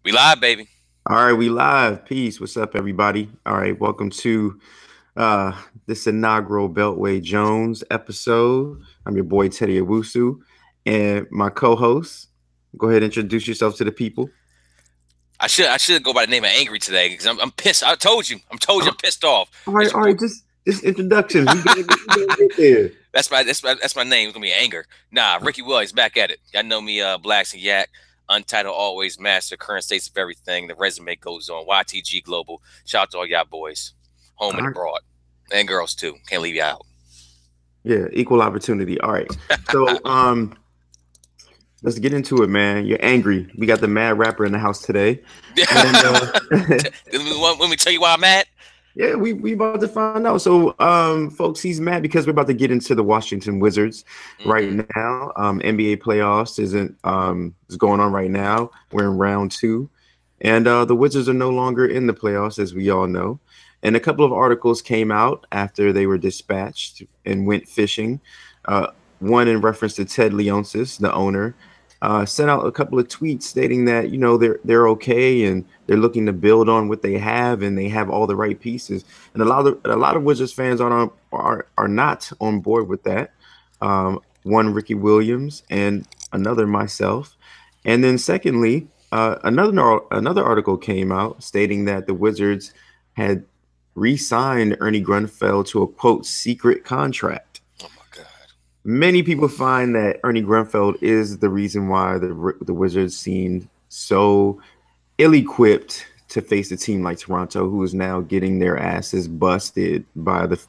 We live, baby. All right, we live. Peace. What's up, everybody? All right, welcome to uh this inaugural Beltway Jones episode. I'm your boy Teddy Awusu, and my co-host. Go ahead and introduce yourself to the people. I should go by the name of Angry today because I'm pissed. I told you I'm pissed off. It's your All boy. right. Just introductions. We gotta get there. That's my name. It's gonna be Anger. Nah, Ricky Williams back at it. Y'all know me, Blacks and Yak, Untitled Always Master, Current States of Everything. The resume goes on. YTG Global. Shout out to all y'all boys, home All and right. abroad, and girls too. Can't leave you out. Yeah, equal opportunity. All right. So let's get into it, man. You're angry. We got the mad rapper in the house today, and Let me tell you why I'm mad. yeah, we about to find out. So, folks, he's mad because we're about to get into the Washington Wizards right Mm-hmm. now. NBA playoffs is going on right now. We're in round two, and the Wizards are no longer in the playoffs, as we all know. And a couple of articles came out after they were dispatched and went fishing. Uh, One in reference to Ted Leonsis, the owner, sent out a couple of tweets stating that they're okay and they're looking to build on what they have and they have all the right pieces. And a lot of Wizards fans are not on board with that. One Ricky Williams and another myself, and then secondly, another article came out stating that the Wizards had re-signed Ernie Grunfeld to a quote secret contract. Oh my god. Many people find that Ernie Grunfeld is the reason why the Wizards seemed so ill-equipped to face a team like Toronto, who is now getting their asses busted by the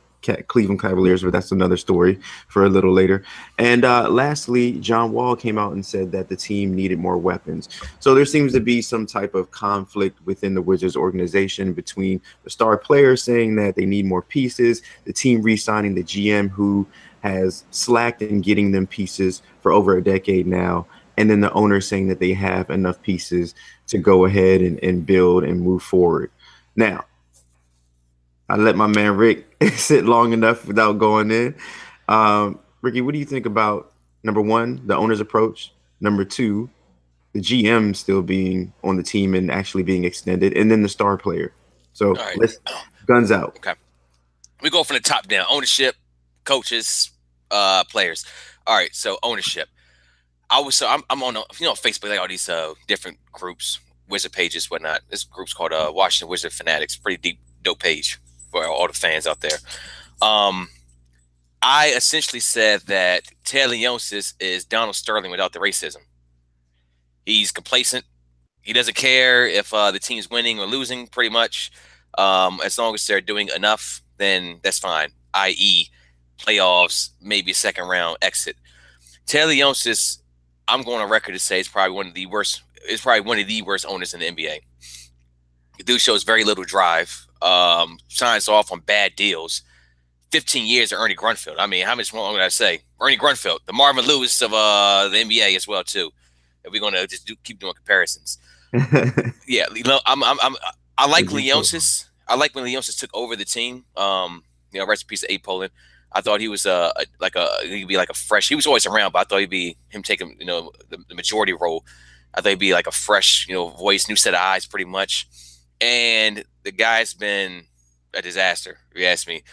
Cleveland Cavaliers, but that's another story for a little later. And lastly, John Wall came out and said that the team needed more weapons. So there seems to be some type of conflict within the Wizards organization between the star players saying that they need more pieces, the team re-signing the GM who has slacked in getting them pieces for over a decade now, and then the owner saying that they have enough pieces to go ahead and build and move forward. Now, I let my man Rick sit long enough without going in. Ricky, what do you think about number one, the owner's approach? Number two, the GM still being on the team and actually being extended, and then the star player. So All right. let's guns out. Okay. We go from the top down. Ownership, coaches, players. All right. So ownership. I'm on Facebook, like all these different groups, wizard pages, whatnot. This group's called Washington Wizard Fanatics. Pretty deep, dope page for all the fans out there. Um, I essentially said that Ted Leonsis is Donald Sterling without the racism. He's complacent. He doesn't care if the team's winning or losing, pretty much. As long as they're doing enough, then that's fine. I.e., playoffs, maybe a second round exit. Ted Leonsis, I'm going on record to say, is probably one of the worst. Is probably one of the worst owners in the NBA. The dude shows very little drive. Signs off on bad deals. 15 years of Ernie Grunfeld. I mean, how much more would I say? Ernie Grunfeld, the Marvin Lewis of the NBA as well too. If we're gonna just keep doing comparisons, yeah, I like Leonsis. I like when Leonsis took over the team. Rest in peace to A. Poland. I thought he was he'd be like a fresh. He was always around, but I thought he'd be him taking the majority role. I thought he'd be like a fresh voice, new set of eyes, pretty much. And the guy's been a disaster. If you ask me.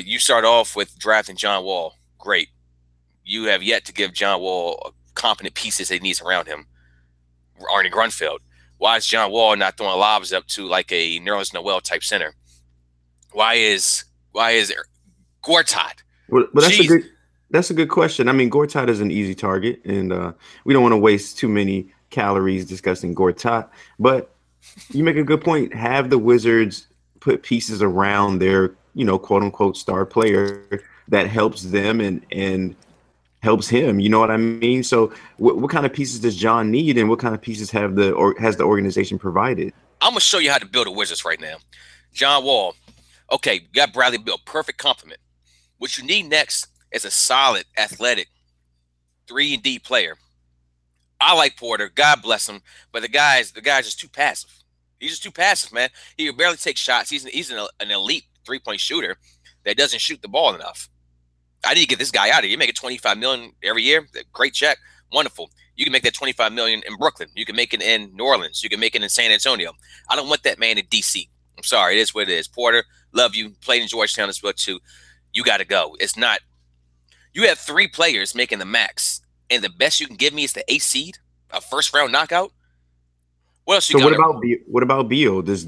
You start off with drafting John Wall. Great. You have yet to give John Wall competent pieces that he needs around him. Arnie Grunfeld. Why is John Wall not throwing lobs up to like a Nerlens Noel type center? Why is Gortat? Well, Jeez. that's a good question. I mean, Gortat is an easy target, and we don't want to waste too many calories discussing Gortat. But you make a good point. Have the Wizards put pieces around their, quote unquote star player that helps them and helps him. You know what I mean? So, what kind of pieces does John need, and what kind of pieces has the organization provided? I'm gonna show you how to build a Wizards right now. John Wall. Okay, you got Bradley Beal. Perfect compliment. What you need next is a solid, athletic, 3-and-D player. I like Porter. God bless him. But the guy's just too passive. He's just too passive, man. He barely takes shots. He's an elite 3-point shooter that doesn't shoot the ball enough. I need to get this guy out of here. You're making $25 million every year. Great check. Wonderful. You can make that 25 million in Brooklyn. You can make it in New Orleans. You can make it in San Antonio. I don't want that man in DC. I'm sorry, it is what it is. Porter, love you. Played in Georgetown as well too. You got to go. It's not. You have 3 players making the max, and the best you can give me is the 8 seed, a first round knockout. What else you So gonna? what about Beal? Does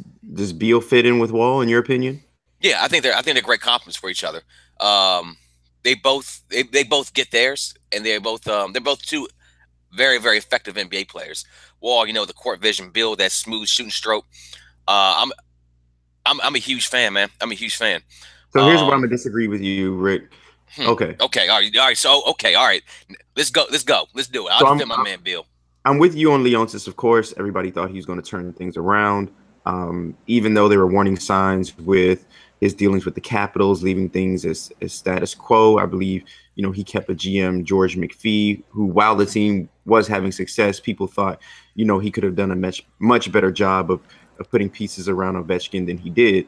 Beal fit in with Wall in your opinion? Yeah, I think they're great compliments for each other. Um, they both get theirs, and they're both two very effective NBA players. Wall, the court vision, Bill, that smooth shooting stroke. I'm a huge fan, man. I'm a huge fan. So here's where I'm Um, gonna disagree with you, Rick. Okay. okay, all right. So okay, all right. Let's do it. I'll So defend my man, Bill. I'm with you on Leonsis. Of course, everybody thought he was going to turn things around. Even though there were warning signs with his dealings with the Capitals, leaving things as status quo. I believe, he kept a GM, George McPhee, who, while the team was having success, people thought, he could have done a much better job of putting pieces around Ovechkin than he did.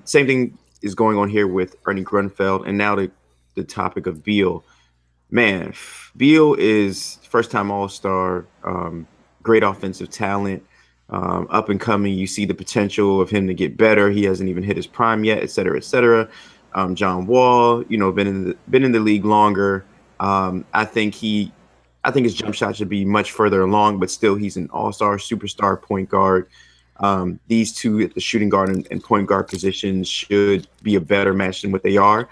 Same thing is going on here with Ernie Grunfeld, and now the topic of Beal. Man, Beal is first time All Star, great offensive talent, up and coming. You see the potential of him to get better. He hasn't even hit his prime yet, et cetera, et cetera. John Wall, been in the league longer. I think his jump shot should be much further along, but still, he's an All Star, superstar point guard. These two at the shooting guard and point guard positions should be a better match than what they are.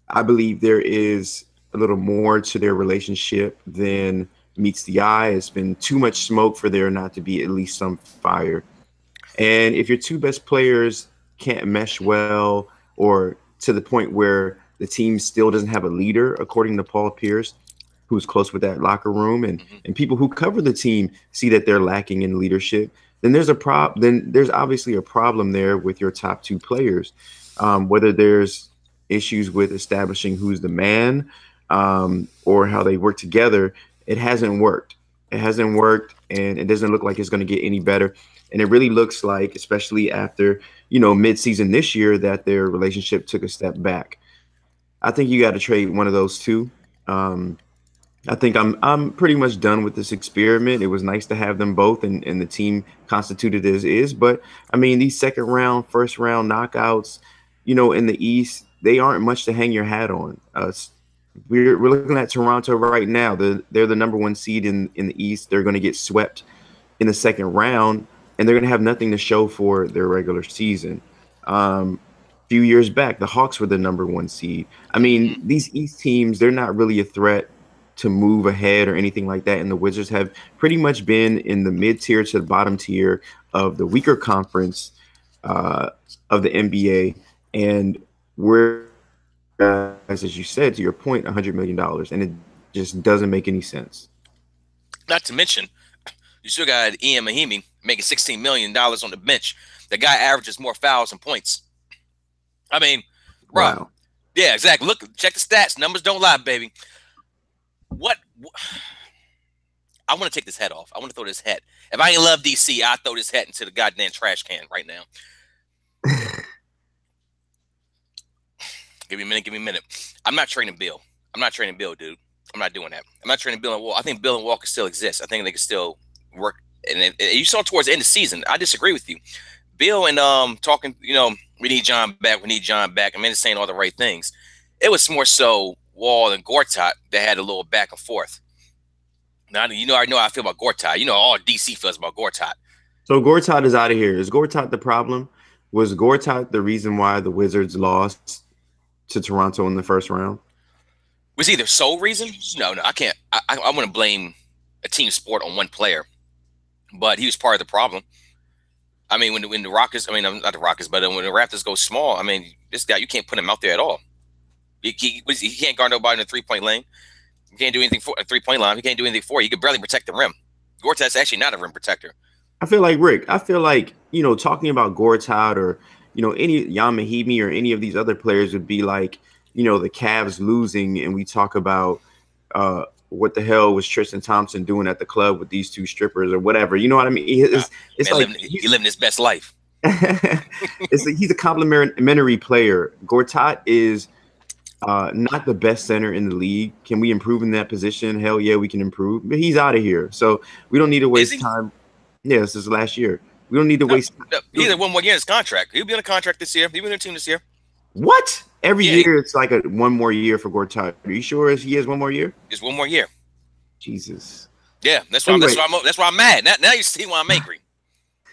I believe there is a little more to their relationship than meets the eye. It's been too much smoke for there not to be at least some fire. And if your 2 best players can't mesh well, or to the point where the team still doesn't have a leader, according to Paul Pierce, who's close with that locker room, and people who cover the team see that they're lacking in leadership, then there's obviously a problem there with your top 2 players. Whether there's issues with establishing who's the man, or how they work together, it hasn't worked. It hasn't worked, and it doesn't look like it's going to get any better. And it really looks like, especially after midseason this year, that their relationship took a step back. I think you got to trade one of those two. Um, I think I'm pretty much done with this experiment. It was nice to have them both, and the team constituted as is. But I mean, these second round, first round knockouts, in the East, they aren't much to hang your hat on. We're looking at Toronto right now. They're the number 1 seed in the East. They're going to get swept in the second round, and they're going to have nothing to show for their regular season. A few years back, the Hawks were the number 1 seed. I mean, these East teams, they're not really a threat to move ahead or anything like that. And the Wizards have pretty much been in the mid tier to the bottom tier of the weaker conference of the NBA. And we're, as you said, to your point, $100 million. And it just doesn't make any sense. Not to mention, you still got Ian Mahimi making $16 million on the bench. The guy averages more fouls and points. I mean, bro. Wow. Yeah, exactly. Look, check the stats. Numbers don't lie, baby. What? I want to take this hat off. I want to throw this hat. If I ain't love DC, I'll throw this hat into the goddamn trash can right now. Give me a minute. Give me a minute. I'm not trading Bill. I'm not trading Bill, dude. I'm not doing that. I'm not trading Bill and Wall. I think Bill and Wall can still exist. I think they can still work. And you saw towards the end of the season, I disagree with you. Bill and talking, we need John back. We need John back. I mean, it's saying all the right things. It was more so Wall and Gortat that had a little back and forth. Now, I know how I feel about Gortat. You know all DC feels about Gortat. So Gortat is out of here. Is Gortat the problem? Was Gortat the reason why the Wizards lost to Toronto in the first round? Was either sole reason? No, I can't. I want to blame a team sport on one player, but he was part of the problem. I mean, when the Rockets, I mean, not the Rockets, but when the Raptors go small, I mean, this guy, you can't put him out there at all. He can't guard nobody in the 3-point lane. He can't do anything for a 3-point line. He can't do anything for you. He could barely protect the rim. Gortat's actually not a rim protector. I feel like Rick. I feel like talking about Gortat or any Jan Mahimi or any of these other players would be like the Cavs losing, and we talk about what the hell was Tristan Thompson doing at the club with these 2 strippers or whatever. You know what I mean? It's man, like he's living his best life. It's like he's a complimentary player. Gortat is Not the best center in the league. Can we improve in that position? Hell yeah, we can improve. But he's out of here, so we don't need to Is waste he? time. Yeah, this is last year. We don't need to No, waste. no, he had one more year in his contract. He'll be on a contract this year. He'll be on the team this year. What? Every Yeah, year it's like a one more year for Gortat. Are you sure he has one more year? it's one more year. Jesus. Yeah, Anyway, that's why I'm mad. Now you see why I'm angry.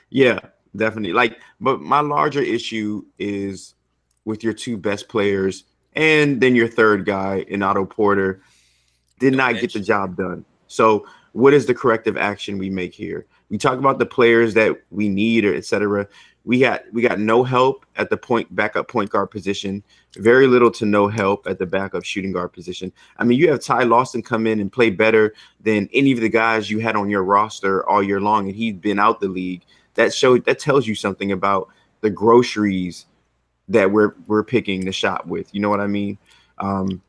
yeah, definitely. But my larger issue is with your two best players and then your third guy in Otto Porter did No not get the bench. job done. So what is the corrective action we make here? We talk about the players that we need or et cetera. We got no help at the backup point guard position, very little to no help at the backup shooting guard position. I mean, you have Ty Lawson come in and play better than any of the guys you had on your roster all year long, and he's been out the league. That tells you something about the groceries that we're picking the shot with. You know what I mean? And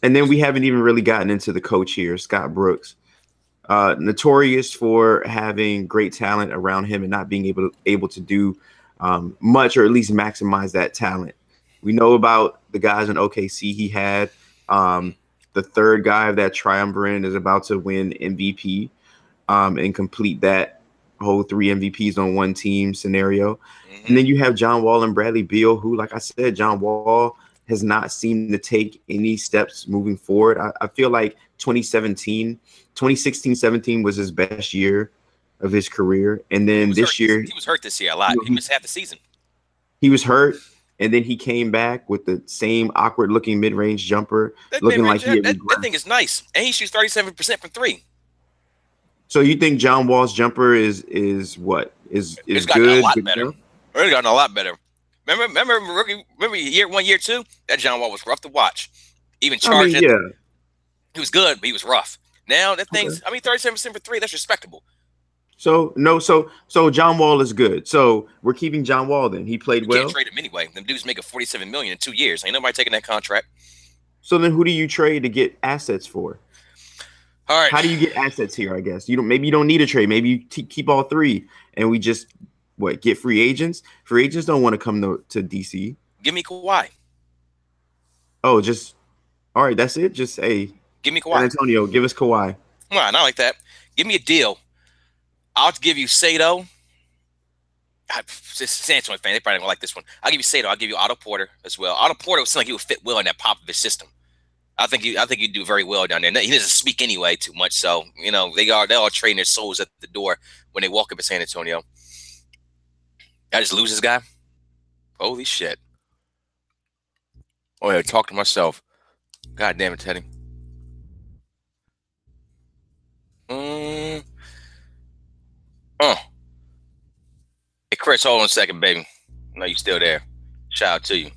then we haven't even really gotten into the coach here, Scott Brooks, notorious for having great talent around him and not being able to do much or at least maximize that talent. We know about the guys in OKC he had. The third guy of that triumvirate is about to win MVP and complete that whole three MVPs on one team scenario. And then you have John Wall and Bradley Beal, who, like I said, John Wall has not seemed to take any steps moving forward. I feel like 2016, 17 was his best year of his career. And then this year, He was hurt this year a lot. He missed half the season. he was hurt. And then he came back with the same awkward looking mid-range jumper, That looking like mid-range, he had that regressed. thing is nice, and he shoots 37% from three. So you think John Wall's jumper is what? Is It's gotten a good? lot Good better. enough? It's gotten a lot better. Remember year 1, year 2? That John Wall was rough to watch. Even I mean, charging, yeah. he was good, but he was rough. Now that Okay. thing's, 37% for three. That's respectable. So no, so John Wall is good. So we're keeping John Wall then. He played You can't well. trade him anyway. Them dudes making $47 million in 2 years. Ain't nobody taking that contract. So then who do you trade to get assets for? All right, How do you get assets here? I guess maybe you don't need a trade. Maybe you keep all three, and we just get free agents. Free agents don't want to come to DC. give me Kawhi. Oh, just all right. That's it. Just Give me San Kawhi. Antonio, give us Kawhi. Come on, not like that. Give me a deal. I'll give you Sato. San Antonio fan, they probably don't like this one. I'll give you Sato. I'll give you Otto Porter as well. Otto Porter seems like he would fit well in that Popovich system. I think you do very well down there. He doesn't speak anyway too much, so they all trading their souls at the door when they walk up in San Antonio. I just lose this guy. Holy shit! Oh yeah, talk to myself. God damn it, Teddy. Hey Chris, hold on a second, baby. I know you still there. Shout out to you.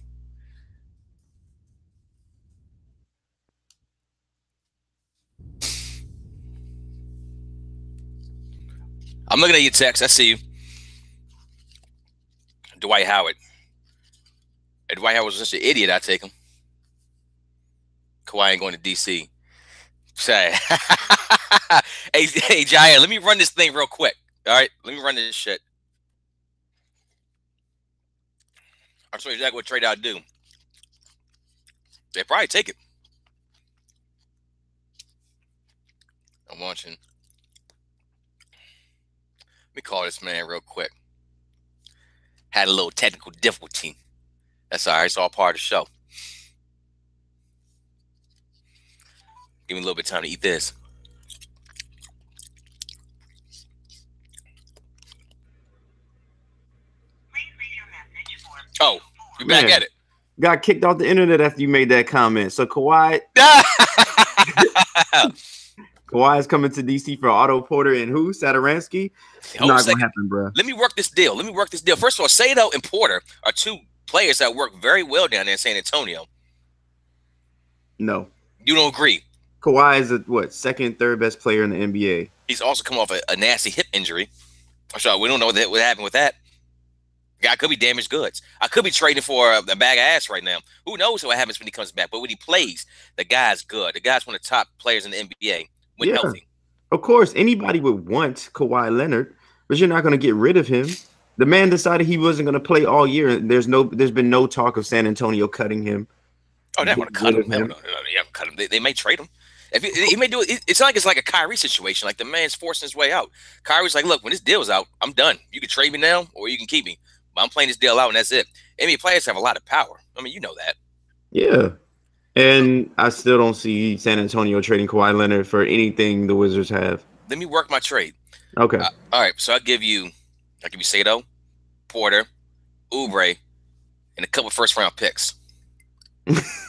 I'm looking at your text. I see you. Dwight Howard. If Dwight Howard was such an idiot, I'd take him. Kawhi ain't going to DC. Say, hey, Jaya, let me run this thing real quick. All right, let me run this shit. I'm sure exactly what trade I'd do. They'd probably take it. I'm watching. Let me call this man real quick. Had a little technical difficulty. That's all right. It's all part of the show. Give me a little bit of time to eat this. Oh, you're back at it. Got kicked off the internet after you made that comment. So Kawhi is coming to DC for Otto Porter and who? Saturansky? Not gonna happen, bro. Let me work this deal. First of all, Sato and Porter are two players that work very well down there in San Antonio. No. You don't agree? Kawhi is second, third best player in the NBA. He's also come off a nasty hip injury. I'm sorry, we don't know what happened with that. Guy could be damaged goods. I could be trading for a bag of ass right now. Who knows what happens when he comes back? But when he plays, the guy's good. The guy's one of the top players in the NBA when healthy. Of course, anybody would want Kawhi Leonard, but you're not going to get rid of him. The man decided he wasn't going to play all year. There's been no talk of San Antonio cutting him. Oh, they don't get want to cut rid him. of Hell him. no, they haven't cut him. They may trade him. If he may do it, it's not like it's like a Kyrie situation. Like the man's forcing his way out. Kyrie's like, look, when this deal's out, I'm done. You can trade me now, or you can keep me. But I'm playing this deal out, and that's it. NBA players have a lot of power. I mean, you know that. Yeah. So And I still don't see San Antonio trading Kawhi Leonard for anything the Wizards have. let me work my trade. Okay. All right, so I'll give you Sato, Porter, Oubre, and a couple first round picks.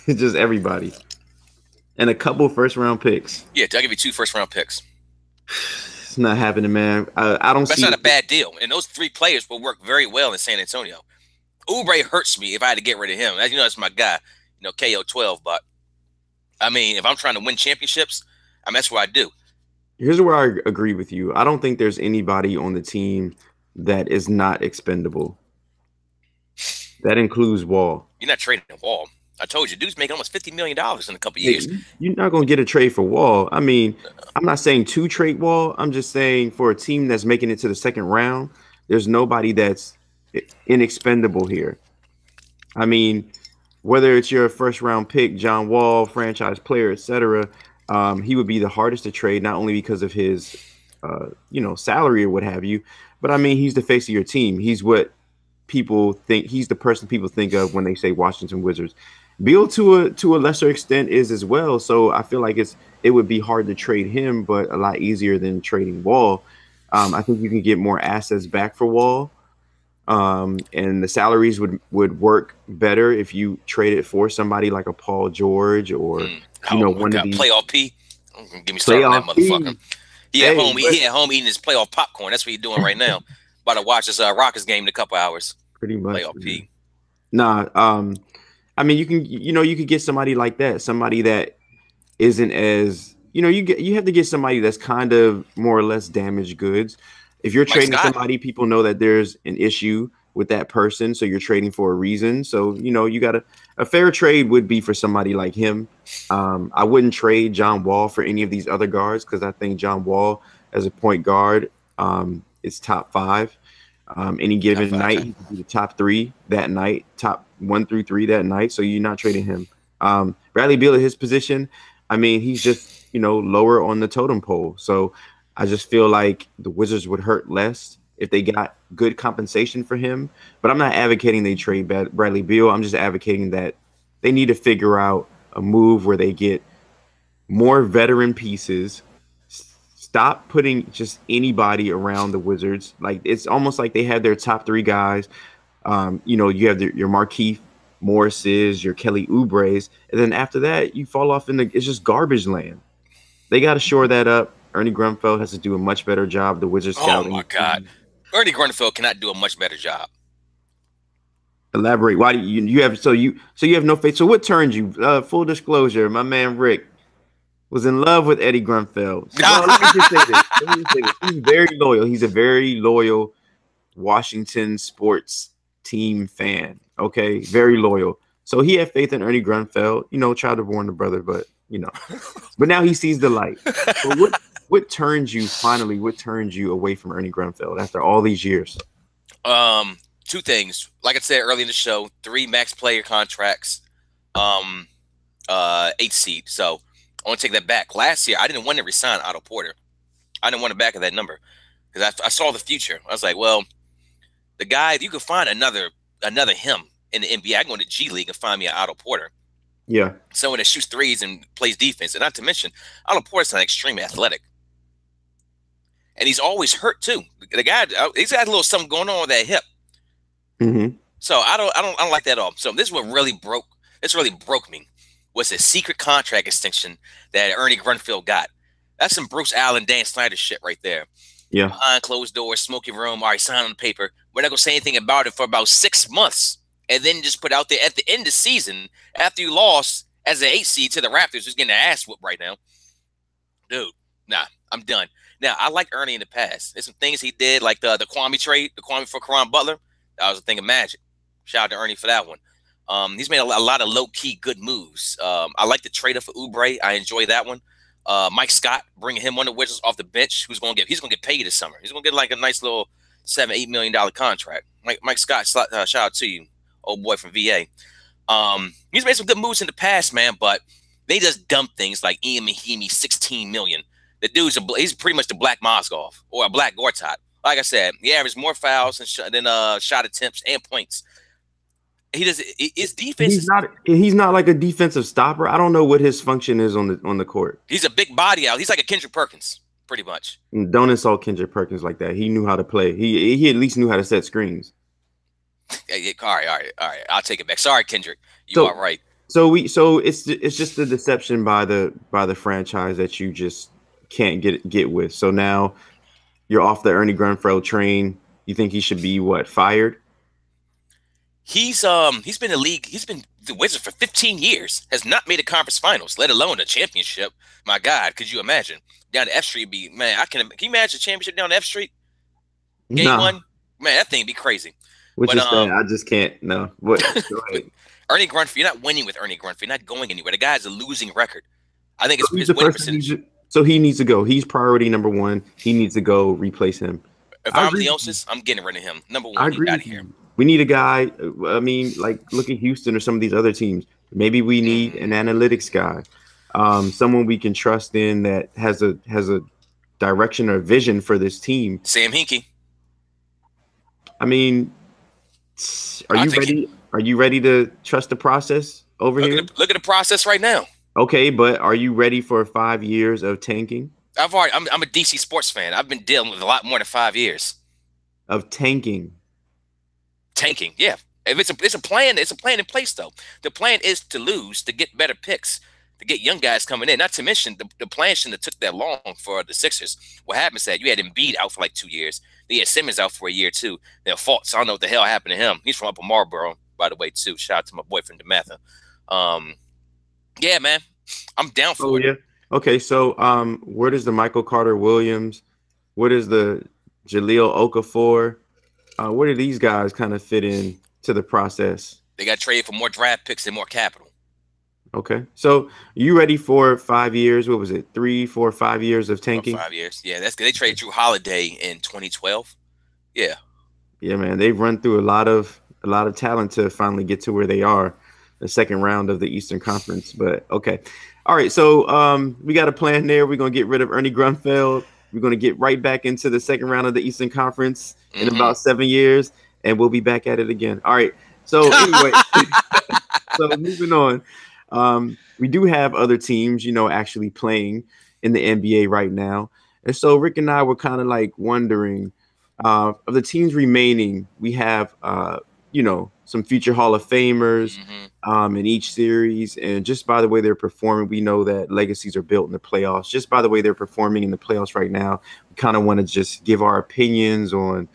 Just everybody. And a couple first round picks. Yeah, I'll give you two first round picks. It's not happening, man. I don't That's see not a bad deal. And those three players will work very well in San Antonio. Oubre hurts me if I had to get rid of him. As you know, that's my guy. KO 12. But I mean, if I'm trying to win championships, that's what I do. Here's where I agree with you. I don't think there's anybody on the team that is not expendable. That includes Wall. You're not trading the Wall. I told you, dude's making almost $50 million in a couple Hey, years. you're not going to get a trade for Wall. I mean, I'm not saying to trade Wall. I'm just saying for a team that's making it to the second round, there's nobody that's inexpendable here. I mean, whether it's your first round pick, John Wall, franchise player, etc., he would be the hardest to trade, not only because of his, salary or what have you, but I mean, he's the face of your team. He's what people think. He's the person people think of when they say Washington Wizards. Beal to a lesser extent is as well. So I feel like it would be hard to trade him, but a lot easier than trading Wall. I think you can get more assets back for Wall. And the salaries would work better if you trade it for somebody like a Paul George or Oh my one of God, these playoff P. Don't get me started on that playoff motherfucker. teams. He at Hey, home. He at home eating his playoff popcorn. That's what he's doing right now. About to watch his Rockets game in a couple hours. pretty much. Playoff P. Nah, I mean you could get somebody like that, somebody that isn't as you have to get somebody that's kind of more or less damaged goods. If you're Mike trading Scott. somebody, people know that there's an issue with that person, so you're trading for a reason. So you got a fair trade would be for somebody like him. I wouldn't trade John Wall for any of these other guards because I think John Wall as a point guard is top five. Any Top given five. night, Okay. he could be the top three that night, top 1 through 3 that night. So you're not trading him. Bradley Beal at his position, I mean, he's just lower on the totem pole. So I just feel like the Wizards would hurt less if they got good compensation for him. But I'm not advocating they trade Bradley Beal. I'm just advocating that they need to figure out a move where they get more veteran pieces. Stop putting just anybody around the Wizards. Like it's almost like they had their top three guys. You have your Markieff Morrises, your Kelly Oubre's, and then after that, you fall off it's just garbage land. They got to shore that up. Ernie Grunfeld has to do a much better job. The Wizards Oh my scouting. God. Ernie Grunfeld cannot do a much better job. Elaborate. Why do you have you have no faith? So what turned you? Full disclosure, my man Rick was in love with Eddie Grunfeld. Well, let me just say this. He's very loyal. He's a very loyal Washington sports team fan. Okay, very loyal. So he had faith in Ernie Grunfeld. Tried to warn the brother, but but now he sees the light. But what turns you finally? What turns you away from Ernie Grunfeld after all these years? Two things. Like I said early in the show, 3 max player contracts, 8 seed. So I want to take that back. Last year, I didn't want to resign Otto Porter. I didn't want to back of that number because I saw the future. I was like, well, the guy, you could find another him in the NBA. I can go to G League and find me an Otto Porter. Yeah. Someone that shoots threes and plays defense. And not to mention, Otto Porter's not extremely athletic. And he's always hurt too. The guy, he's got a little something going on with that hip. Mm-hmm. So I don't like that at all. So this is what really broke. This really broke me. Was a secret contract extension that Ernie Grunfeld got. That's some Bruce Allen, Dan Snyder shit right there. Yeah. Behind closed doors, smoking room. All right, sign on the paper. We're not gonna say anything about it for about 6 months, and then just put out there at the end of the season after you lost as an 8 seed to the Raptors, who's getting their ass whooped right now. Dude, nah, I'm done. Now I liked Ernie in the past. There's some things he did, like the Kwame trade, the Kwame for Karan Butler. That was a thing of magic. Shout out to Ernie for that one. He's made a lot of low-key good moves. I like the trade for Oubre. I enjoy that one. Mike Scott, bringing him one of the Wizards off the bench. He's gonna get paid this summer. He's gonna get like a nice little $7-8 million contract. Mike Scott, shout out to you, old boy from VA. He's made some good moves in the past, man, but they just dumb things like Ian Mahimi, 16 million. The dude's he's pretty much the Black Mozgov or a Black Gortat. Like I said, he averaged more fouls than shot attempts and points. He does his defense is. He's not like a defensive stopper. I don't know what his function is on the court. He's a big body out. He's like a Kendrick Perkins, pretty much. Don't insult Kendrick Perkins like that. He knew how to play. He at least knew how to set screens. All right. I'll take it back. Sorry, Kendrick. You are right. So it's just the deception by the franchise that you just can't get with. So now you're off the Ernie Grunfeld train. You think he should be fired? He's been in the league. He's been the Wizards for 15 years. Has not made a conference finals, let alone a championship. My God, could you imagine down the F Street? Can you imagine a championship down the F Street? Game one, man, that thing would be crazy. Which is that I just can't. No, what? Go ahead. Ernie Grunfeld, you're not winning with Ernie Grunfeld. You're not going anywhere. The guy has a losing record. I think it's his winning percentage. So he needs to go. He's priority number one. He needs to go. Replace him. If I'm the Osis, I'm getting rid of him. Number one, get out of here. We need a guy. I mean, like look at Houston or some of these other teams. Maybe we need an analytics guy, someone we can trust in that has a direction or vision for this team. Sam Hinkie. I mean, are you ready? Are you ready to trust the process over here? Look at the process right now. Okay, but are you ready for 5 years of tanking? I'm a DC sports fan. I've been dealing with a lot more than 5 years of tanking. Tanking, yeah. If it's a plan in place though. The plan is to lose, to get better picks, to get young guys coming in. Not to mention the plan shouldn't have took that long for the Sixers. What happened is that you had Embiid out for like 2 years. They had Simmons out for a year too. Then Fultz, I don't know what the hell happened to him. He's from Upper Marlboro, by the way, too. Shout out to my boyfriend DeMatha. Yeah, man. I'm down for it. Yeah. Okay, so where does the Michael Carter Williams, where does the Jahlil Okafor, where do these guys kind of fit in to the process? They got traded for more draft picks and more capital. Okay, so you ready for 5 years? What was it? 3, 4, 5 years of tanking? 5 years. Yeah, that's good. They traded Drew Holiday in 2012. Yeah. Yeah, man. They've run through a lot of talent to finally get to where they are, the second round of the Eastern Conference. But okay. All right. So we got a plan there. We're gonna get rid of Ernie Grunfeld. We're gonna get right back into the second round of the Eastern Conference in about 7 years, and we'll be back at it again. All right. So anyway, so moving on. We do have other teams, actually playing in the NBA right now. And so Rick and I were kind of like wondering, of the teams remaining, we have, some future Hall of Famers in each series. And just by the way they're performing, we know that legacies are built in the playoffs. Just by the way they're performing in the playoffs right now, we kind of want to just give our opinions on,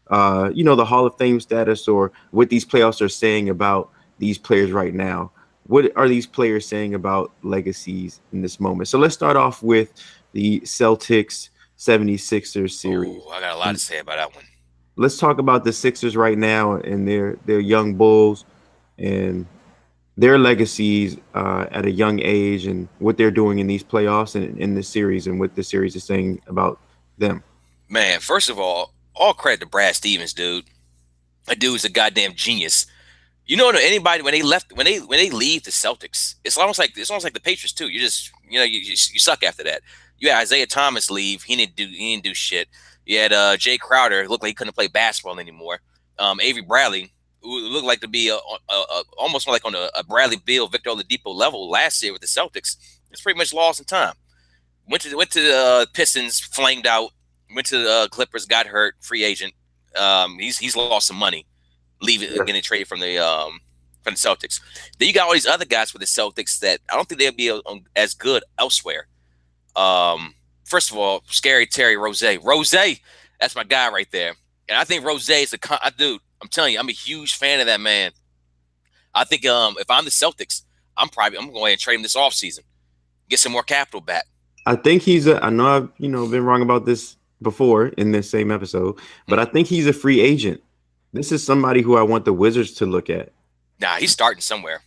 the Hall of Fame status or what these playoffs are saying about these players right now. What are these players saying about legacies in this moment? So let's start off with the Celtics 76ers series. Ooh, I got a lot to say about that one. Let's talk about the Sixers right now and their young Bulls and their legacies at a young age and what they're doing in these playoffs and in this series and what the series is saying about them. Man, first of all credit to Brad Stevens, dude. That dude's a goddamn genius. You know, anybody when they leave the Celtics, it's almost like the Patriots too. You just you suck after that. You had Isaiah Thomas leave. He didn't do shit. You had Jay Crowder looked like he couldn't play basketball anymore. Avery Bradley, who looked like to be almost like on a Bradley Beal, Victor Oladipo level last year with the Celtics. It's pretty much lost in time. Went to the Pistons, flamed out. Went to the Clippers, got hurt, free agent. He's lost some money. Getting traded from the Celtics. Then you got all these other guys with the Celtics that I don't think they'll be as good elsewhere. First of all, Scary Terry Rozier. Rozier, that's my guy right there. And I think Rozier is dude. I'm telling you, I'm a huge fan of that man. I think if I'm the Celtics, I'm going to go ahead and trade him this offseason. Get some more capital back. I think I know I've been wrong about this before in this same episode, but I think he's a free agent. This is somebody who I want the Wizards to look at. Nah, he's starting somewhere.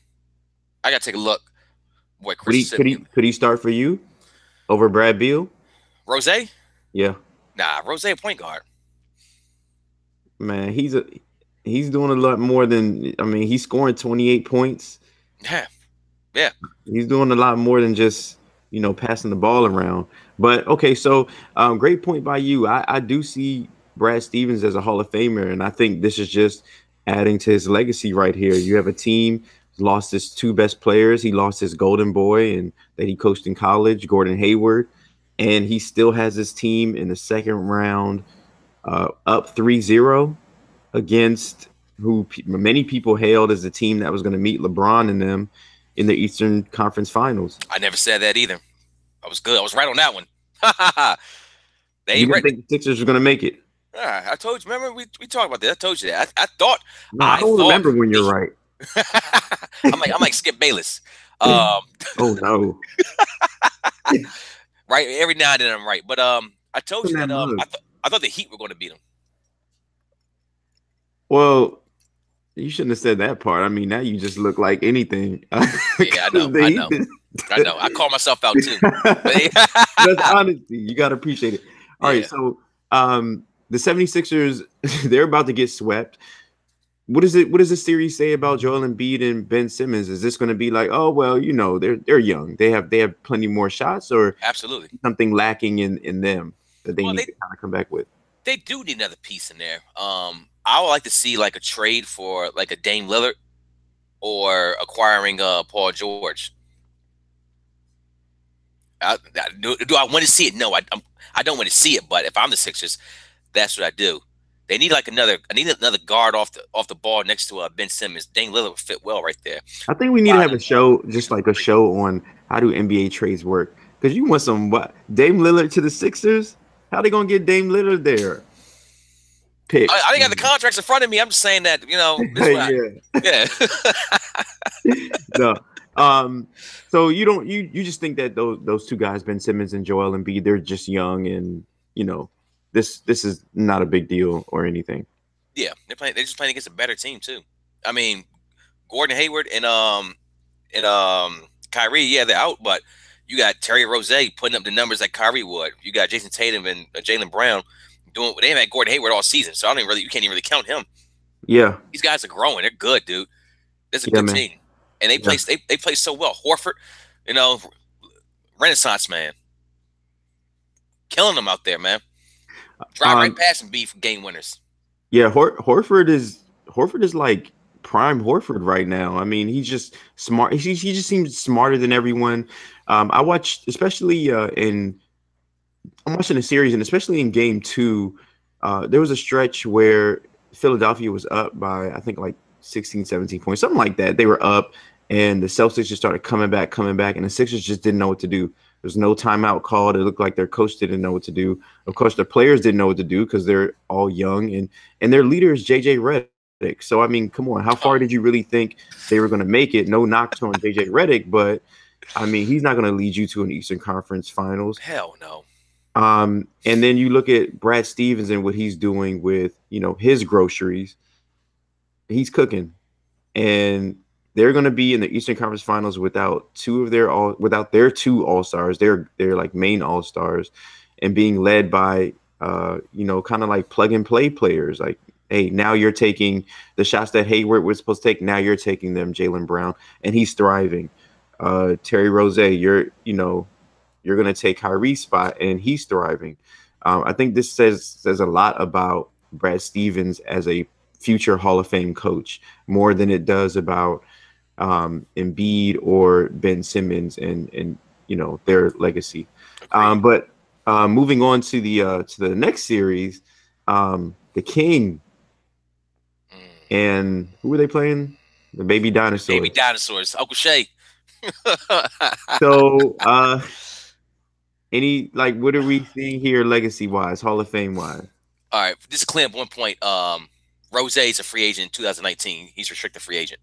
I got to take a look. Boy, could he start for you over Brad Beal? Rozier? Yeah. Nah, Rozier point guard. Man, he's he's doing a lot more than I mean, he's scoring 28 points. Yeah, yeah. He's doing a lot more than just passing the ball around. But okay, so great point by you. I do see Brad Stevens as a Hall of Famer, and I think this is just adding to his legacy right here. You have a team lost his two best players. He lost his golden boy and that he coached in college, Gordon Hayward, and he still has his team in the second round up 3-0 against who many people hailed as the team that was going to meet LeBron and them in the Eastern Conference Finals. I never said that either. I was good. I was right on that one. They You ain't didn't ready. think the Sixers were going to make it? I told you. Remember we talked about that. I told you that. I thought. No, I I don't thought remember when you're the. right. I'm like Skip Bayless. Um, Oh no! right. Every now and then I'm right, but I told In you that that mug. I thought the Heat were going to beat them. Well, you shouldn't have said that part. I mean, now you just look like anything. Yeah, I know. Because I know. I know. I call myself out too. That's honesty. You got to appreciate it. All right, Yeah. so the 76ers, they're about to get swept. What does the series say about Joel Embiid and Ben Simmons? Is this going to be like, oh well, they're young. They have plenty more shots, or Absolutely. something lacking in them that they Well, need they to kind of come back with? they do need another piece in there. I would like to see like a trade for like a Dame Lillard or acquiring Paul George. Do I want to see it? No, I don't want to see it. But if I'm the Sixers, that's what I do. They need like another. I need another guard off the ball next to Ben Simmons. Dame Lillard would fit well right there. I think we need to have a show, just like a show on how do NBA trades work. Because you want some what Dame Lillard to the Sixers? How they gonna get Dame Lillard there? I Picks. think I got the contracts in front of me. I'm just saying that this is what Yeah. yeah. No. So you don't you just think that those two guys, Ben Simmons and Joel Embiid, they're just young and this is not a big deal or anything. Yeah, they're playing. They're just playing against a better team too. I mean, Gordon Hayward and Kyrie, yeah, they're out, but you got Terry Rozier putting up the numbers like Kyrie would. You got Jason Tatum and Jaylen Brown doing. They haven't had Gordon Hayward all season, so I don't even really. You can't even really count him. Yeah. These guys are growing. They're good, dude. This is a Yeah, good man. team, and they Yeah. play. They play so well. Horford, you know, Renaissance man, killing them out there, man. Drive right Um, past and be for game winners. yeah, Horford is like prime Horford right now. I mean, he's just smart. He just seems smarter than everyone. I watched, especially in I'm watching the series, and especially in game two, there was a stretch where Philadelphia was up by, I think, like 16, 17 points, something like that. They were up, and the Celtics just started coming back, and the Sixers just didn't know what to do. There's no timeout called. It looked like their coach didn't know what to do. Of course, the players didn't know what to do because they're all young, and their leader is JJ Redick. So I mean, come on, how far did you really think they were going to make it? No knocks on JJ Redick, but I mean, he's not going to lead you to an Eastern Conference Finals. Hell no. And then you look at Brad Stevens and what he's doing with, his groceries. He's cooking, and they're going to be in the Eastern Conference Finals without their two All Stars. They're like main All Stars, and being led by, kind of like plug and play players. Like, hey, now you're taking the shots that Hayward was supposed to take. Now you're taking them, Jaylen Brown, and he's thriving. Terry Rozier, you're going to take Kyrie's spot, and he's thriving. I think this says a lot about Brad Stevens as a future Hall of Fame coach, more than it does about Embiid or Ben Simmons and their legacy. But moving on to the next series, the King and who were they playing? The Baby Dinosaurs. Baby dinosaurs. Uncle Shay. So what are we seeing here legacy wise, Hall of Fame wise? All right, just clean up one point. Rose is a free agent in 2019. He's restricted free agent.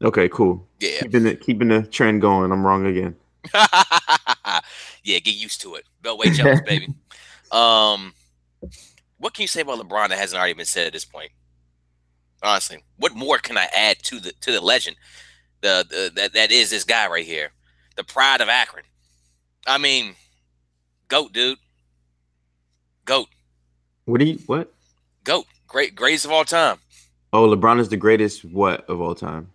Okay, cool. Yeah. Keeping the trend going. I'm wrong again. Yeah, get used to it. Beltway jealous, baby. What can you say about LeBron that hasn't already been said at this point? Honestly, what more can I add to the legend? That is this guy right here, the pride of Akron. I mean, GOAT, dude. GOAT. What? GOAT. Greatest of all time. Oh, LeBron is the greatest what of all time?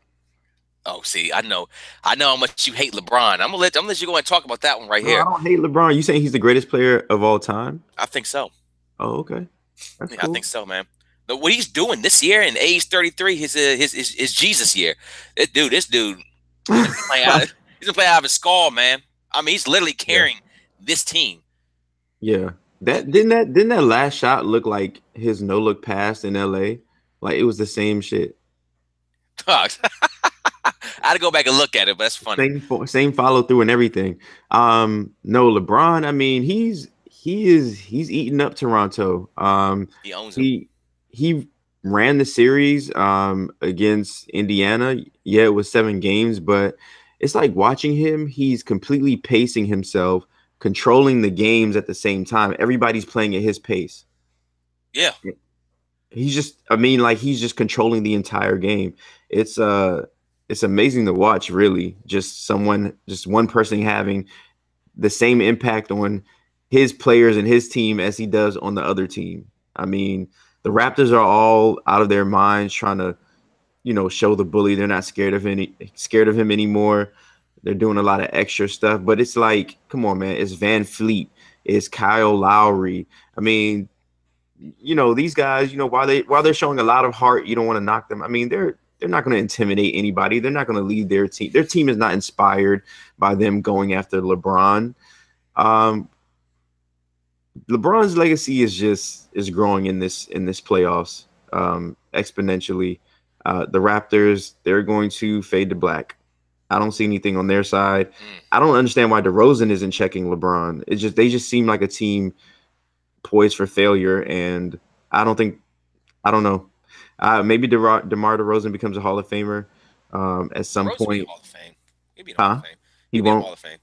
Oh, see, I know how much you hate LeBron. I'm gonna let you go and talk about that one right No, I here. don't hate LeBron. You saying he's the greatest player of all time? I think so. Oh, okay. That's Yeah, I think cool. so, man. But what he's doing this year in age 33, his Jesus year. This dude, he's been playing out. He's been playing out of his skull, man. I mean, he's literally Yeah. carrying this team. Yeah. It, That it, didn't that last shot look like his no look pass in LA? Like it was the same shit. I had to go back and look at it, but that's funny. Same follow through and everything. No, LeBron, I mean, he's eating up Toronto. He owns him. He he ran the series against Indiana. Yeah, it was 7 games, but it's like watching him, he's completely pacing himself, controlling the games at the same time. Everybody's playing at his pace. Yeah, He's just, I mean, like he's just controlling the entire game. It's uh it's amazing to watch, really. Just one person having the same impact on his players and his team as he does on the other team. I mean, the Raptors are all out of their minds trying to, show the bully they're not scared of him anymore. They're doing a lot of extra stuff, but it's like, come on, man, it's Van Fleet, it's Kyle Lowry. I mean, these guys, while they're showing a lot of heart, you don't want to knock them. I mean, they're not going to intimidate anybody. They're not going to lead their team. Their team is not inspired by them going after LeBron. Um, LeBron's legacy is growing in this playoffs exponentially. The Raptors, they're going to fade to black. I don't see anything on their side. mm. I don't understand why DeRozan isn't checking LeBron. They just seem like a team poised for failure, and I don't think I don't know. Maybe DeMar DeRozan becomes a Hall of Famer at some DeRozan will be in point. Hall of Fame. He'll be in Hall of Huh? Fame. He He'll be in won't. Hall of Fame.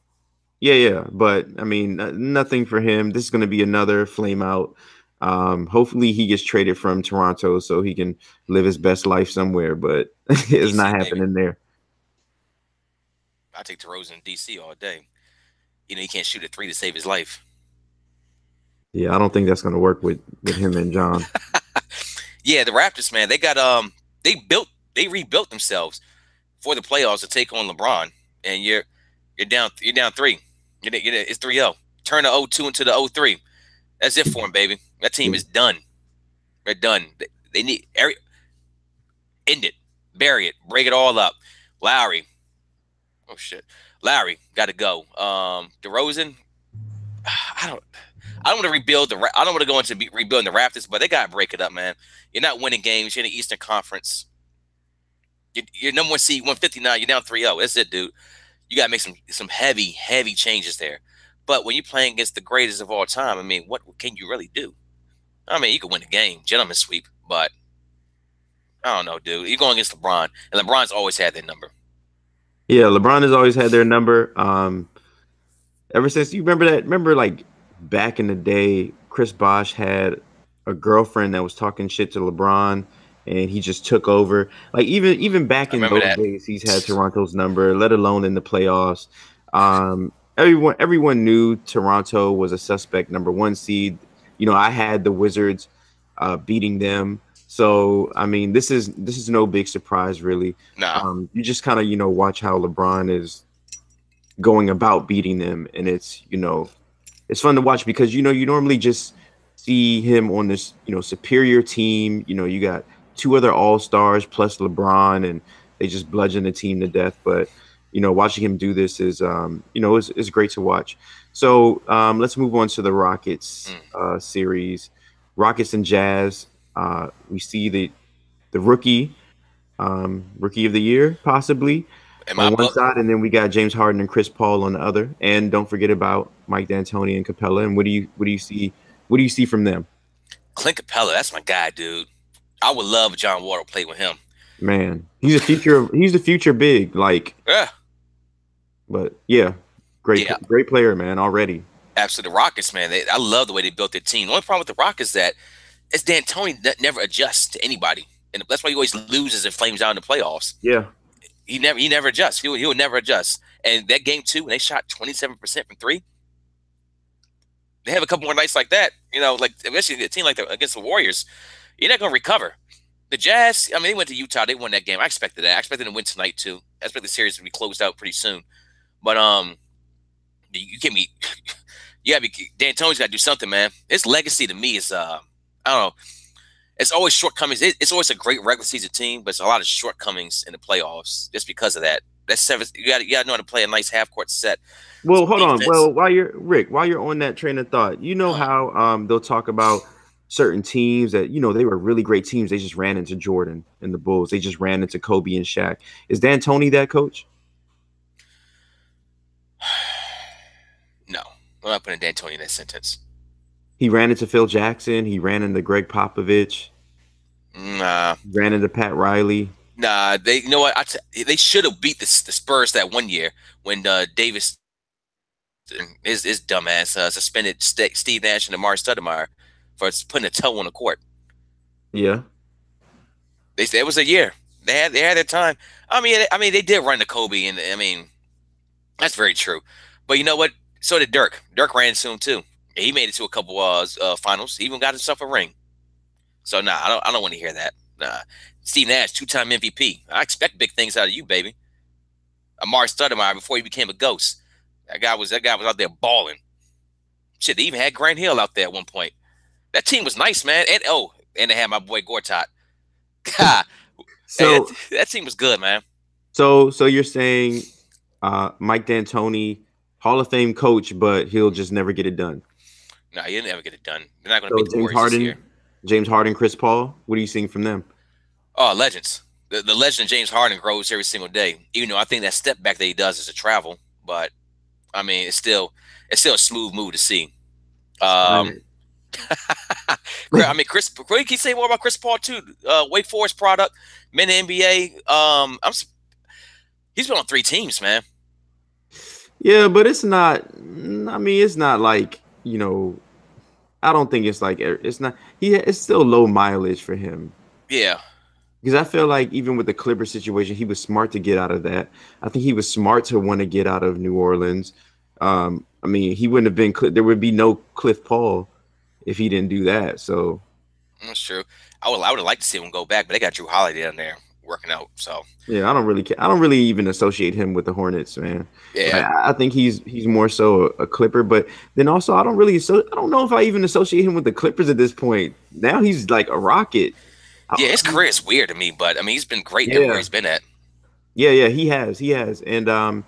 Yeah, yeah. But I mean, nothing for him. This is going to be another flame out. Hopefully, he gets traded from Toronto so he can live his best life somewhere. But it's not DC baby. happening there. I take DeRozan in DC all day. You know he can't shoot a three to save his life. Yeah, I don't think that's going to work with him and John. Yeah, the Raptors, man, they rebuilt themselves for the playoffs to take on LeBron, and you're down three. It's 3-0. Turn the 0-2 into the 0-3. That's it for him, baby. That team Yeah. is done. They're done. They need end it, bury it, break it all up. Lowry, oh shit, Lowry got to go. DeRozan, I don't. I don't want to rebuild the. I don't want to go into rebuilding the Raptors, but they got to break it up, man. You're not winning games. You're in the Eastern Conference. You're number one seed, 159. You're down 3-0. That's it, dude. You got to make some heavy changes there. But when you're playing against the greatest of all time, I mean, what can you really do? I mean, you can win a game, gentleman sweep, but I don't know, dude. You're going against LeBron, and LeBron's always had that number. Yeah, LeBron has always had their number. Ever since, you remember that? Remember, like back in the day, Chris Bosh had a girlfriend that was talking shit to LeBron, and he just took over. Like even back I in remember those that. days, he's had Toronto's number, let alone in the playoffs. Everyone knew Toronto was a suspect number one seed. I had the Wizards beating them. So I mean, this is no big surprise, really. Nah, You just kind of watch how LeBron is going about beating them, and it's fun to watch because you normally just see him on this superior team. You got two other all-stars plus LeBron, and they just bludgeon the team to death. But watching him do this is great to watch. So let's move on to the Rockets mm. series. Rockets and Jazz. We see the rookie of the year possibly In my on one book, side, and then we got James Harden and Chris Paul on the other. And don't forget about Mike D'Antoni and Capella. And what do you see? What do you see from them? Clint Capella, that's my guy, dude. I would love John Wall to play with him. Man, he's the future big. Like, Yeah, but yeah, great yeah, great player, man. Already. absolutely. The Rockets, man, I love the way they built their team. The only problem with the Rockets is that it's D'Antoni that never adjusts to anybody, and that's why he always loses and flames out in the playoffs. Yeah, He never adjusts. He would never adjust. And that game two, when they shot 27% from three, they have a couple more nights like that. Like especially a team like against the Warriors, you're not going to recover. The Jazz, I mean, they went to Utah. They won that game. I expected that. I expected them to win tonight too. I expect the series to be closed out pretty soon. But you can't be. You gotta be. D'Antoni's got to do something, man. His legacy to me is I don't know. It's always shortcomings. It's always a great regular season team, but it's a lot of shortcomings in the playoffs just because of that. That's seven. You got to know how to play a nice half court set. Well, Some hold on. defense. Well, while you're on that train of thought, you know Uh, how they'll talk about certain teams that they were really great teams. They just ran into Jordan and the Bulls. They just ran into Kobe and Shaq. Is D'Antoni that coach? no, I'm not putting D'Antoni in that sentence. He ran into Phil Jackson. He ran into Greg Popovich. Nah, Ran into Pat Riley. nah. They, you know what? They should have beat the Spurs that one year when Davis, his dumbass, suspended Steve Nash and Amari Stoudemire for putting a toe on the court. Yeah. They said it was a year. They had their time. I mean, they did run to Kobe, and I mean, that's very true. But you know what? So did Dirk. Dirk ran into him too. He made it to a couple finals. He even got himself a ring. So nah, I don't want to hear that. Nah. Steve Nash, two-time MVP. I expect big things out of you, baby. Amari Stoudemire before he became a ghost. That guy was out there balling. Shit, they even had Grant Hill out there at one point. That team was nice, man. And they had my boy Gortat. God, hey, So that team was good, man. so you're saying Mike D'Antoni, Hall of Fame coach, but he'll just never get it done. Nah, you never get it done. They're not going to So beat the Warriors this year. James Harden, Chris Paul. What are you seeing from them? Oh, legends. The legend of James Harden grows every single day. Even though I think that step back that he does is a travel, but I mean, it's still a smooth move to see. Um, Right. I mean, can you say more about Chris Paul too? Wake Forest product, men in the NBA. He's been on three teams, man. Yeah, but it's not. I mean, it's not like I don't think it's like it's not. It's still low mileage for him Yeah, because I feel like even with the Clipper situation, he was smart to get out of that. I think he was smart to want to get out of New Orleans. I mean, he wouldn't have been. There would be no Cliff Paul if he didn't do that. So that's true. I would like to see him go back, but they got Drew Holiday down there working out. So yeah, I don't really care. I don't really even associate him with the Hornets, man. Like yeah, I think he's more so a Clipper, but then also I don't really I don't know if I even associate him with the Clippers at this point. Now he's like a Rocket. yeah. His career is weird to me, but I mean, he's been great everywhere Yeah, he's been at. yeah, he has, and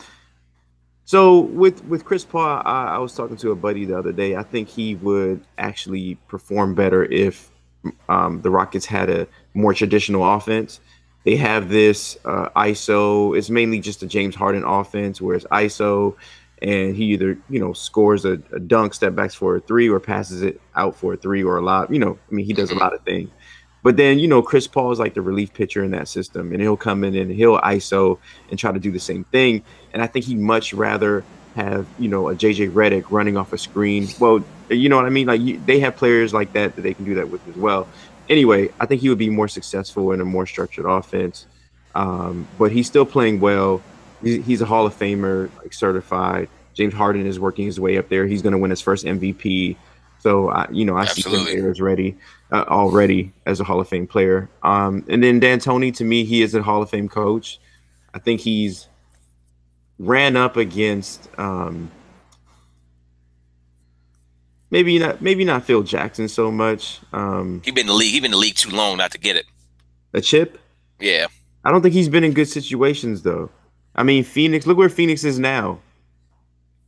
so with Chris Paul, I was talking to a buddy the other day. I think he would actually perform better if the Rockets had a more traditional offense. They have this ISO. It's mainly just a James Harden offense, where it's ISO, and he either scores a dunk, step backs for a three, or passes it out for a three or a lot. I mean, he does a Hmm. lot of things. But then Chris Paul is like the relief pitcher in that system, and he'll come in and he'll ISO and try to do the same thing. And I think he'd much rather have a JJ Redick running off a screen. Well, you know what I mean? Like they have players like that they can do that with as well. Anyway, I think he would be more successful in a more structured offense. But he's still playing well. He's a Hall of Famer, like certified. James Harden is working his way up there. He's going to win his first MVP. So I see him Absolutely. there as ready already as a Hall of Fame player. And then D'Antoni, to me, he is a Hall of Fame coach. I think he's ran up against maybe not Phil Jackson so much. He been in the league too long not to get it. A chip. Yeah. I don't think he's been in good situations though. I mean, Phoenix. Look where Phoenix is now.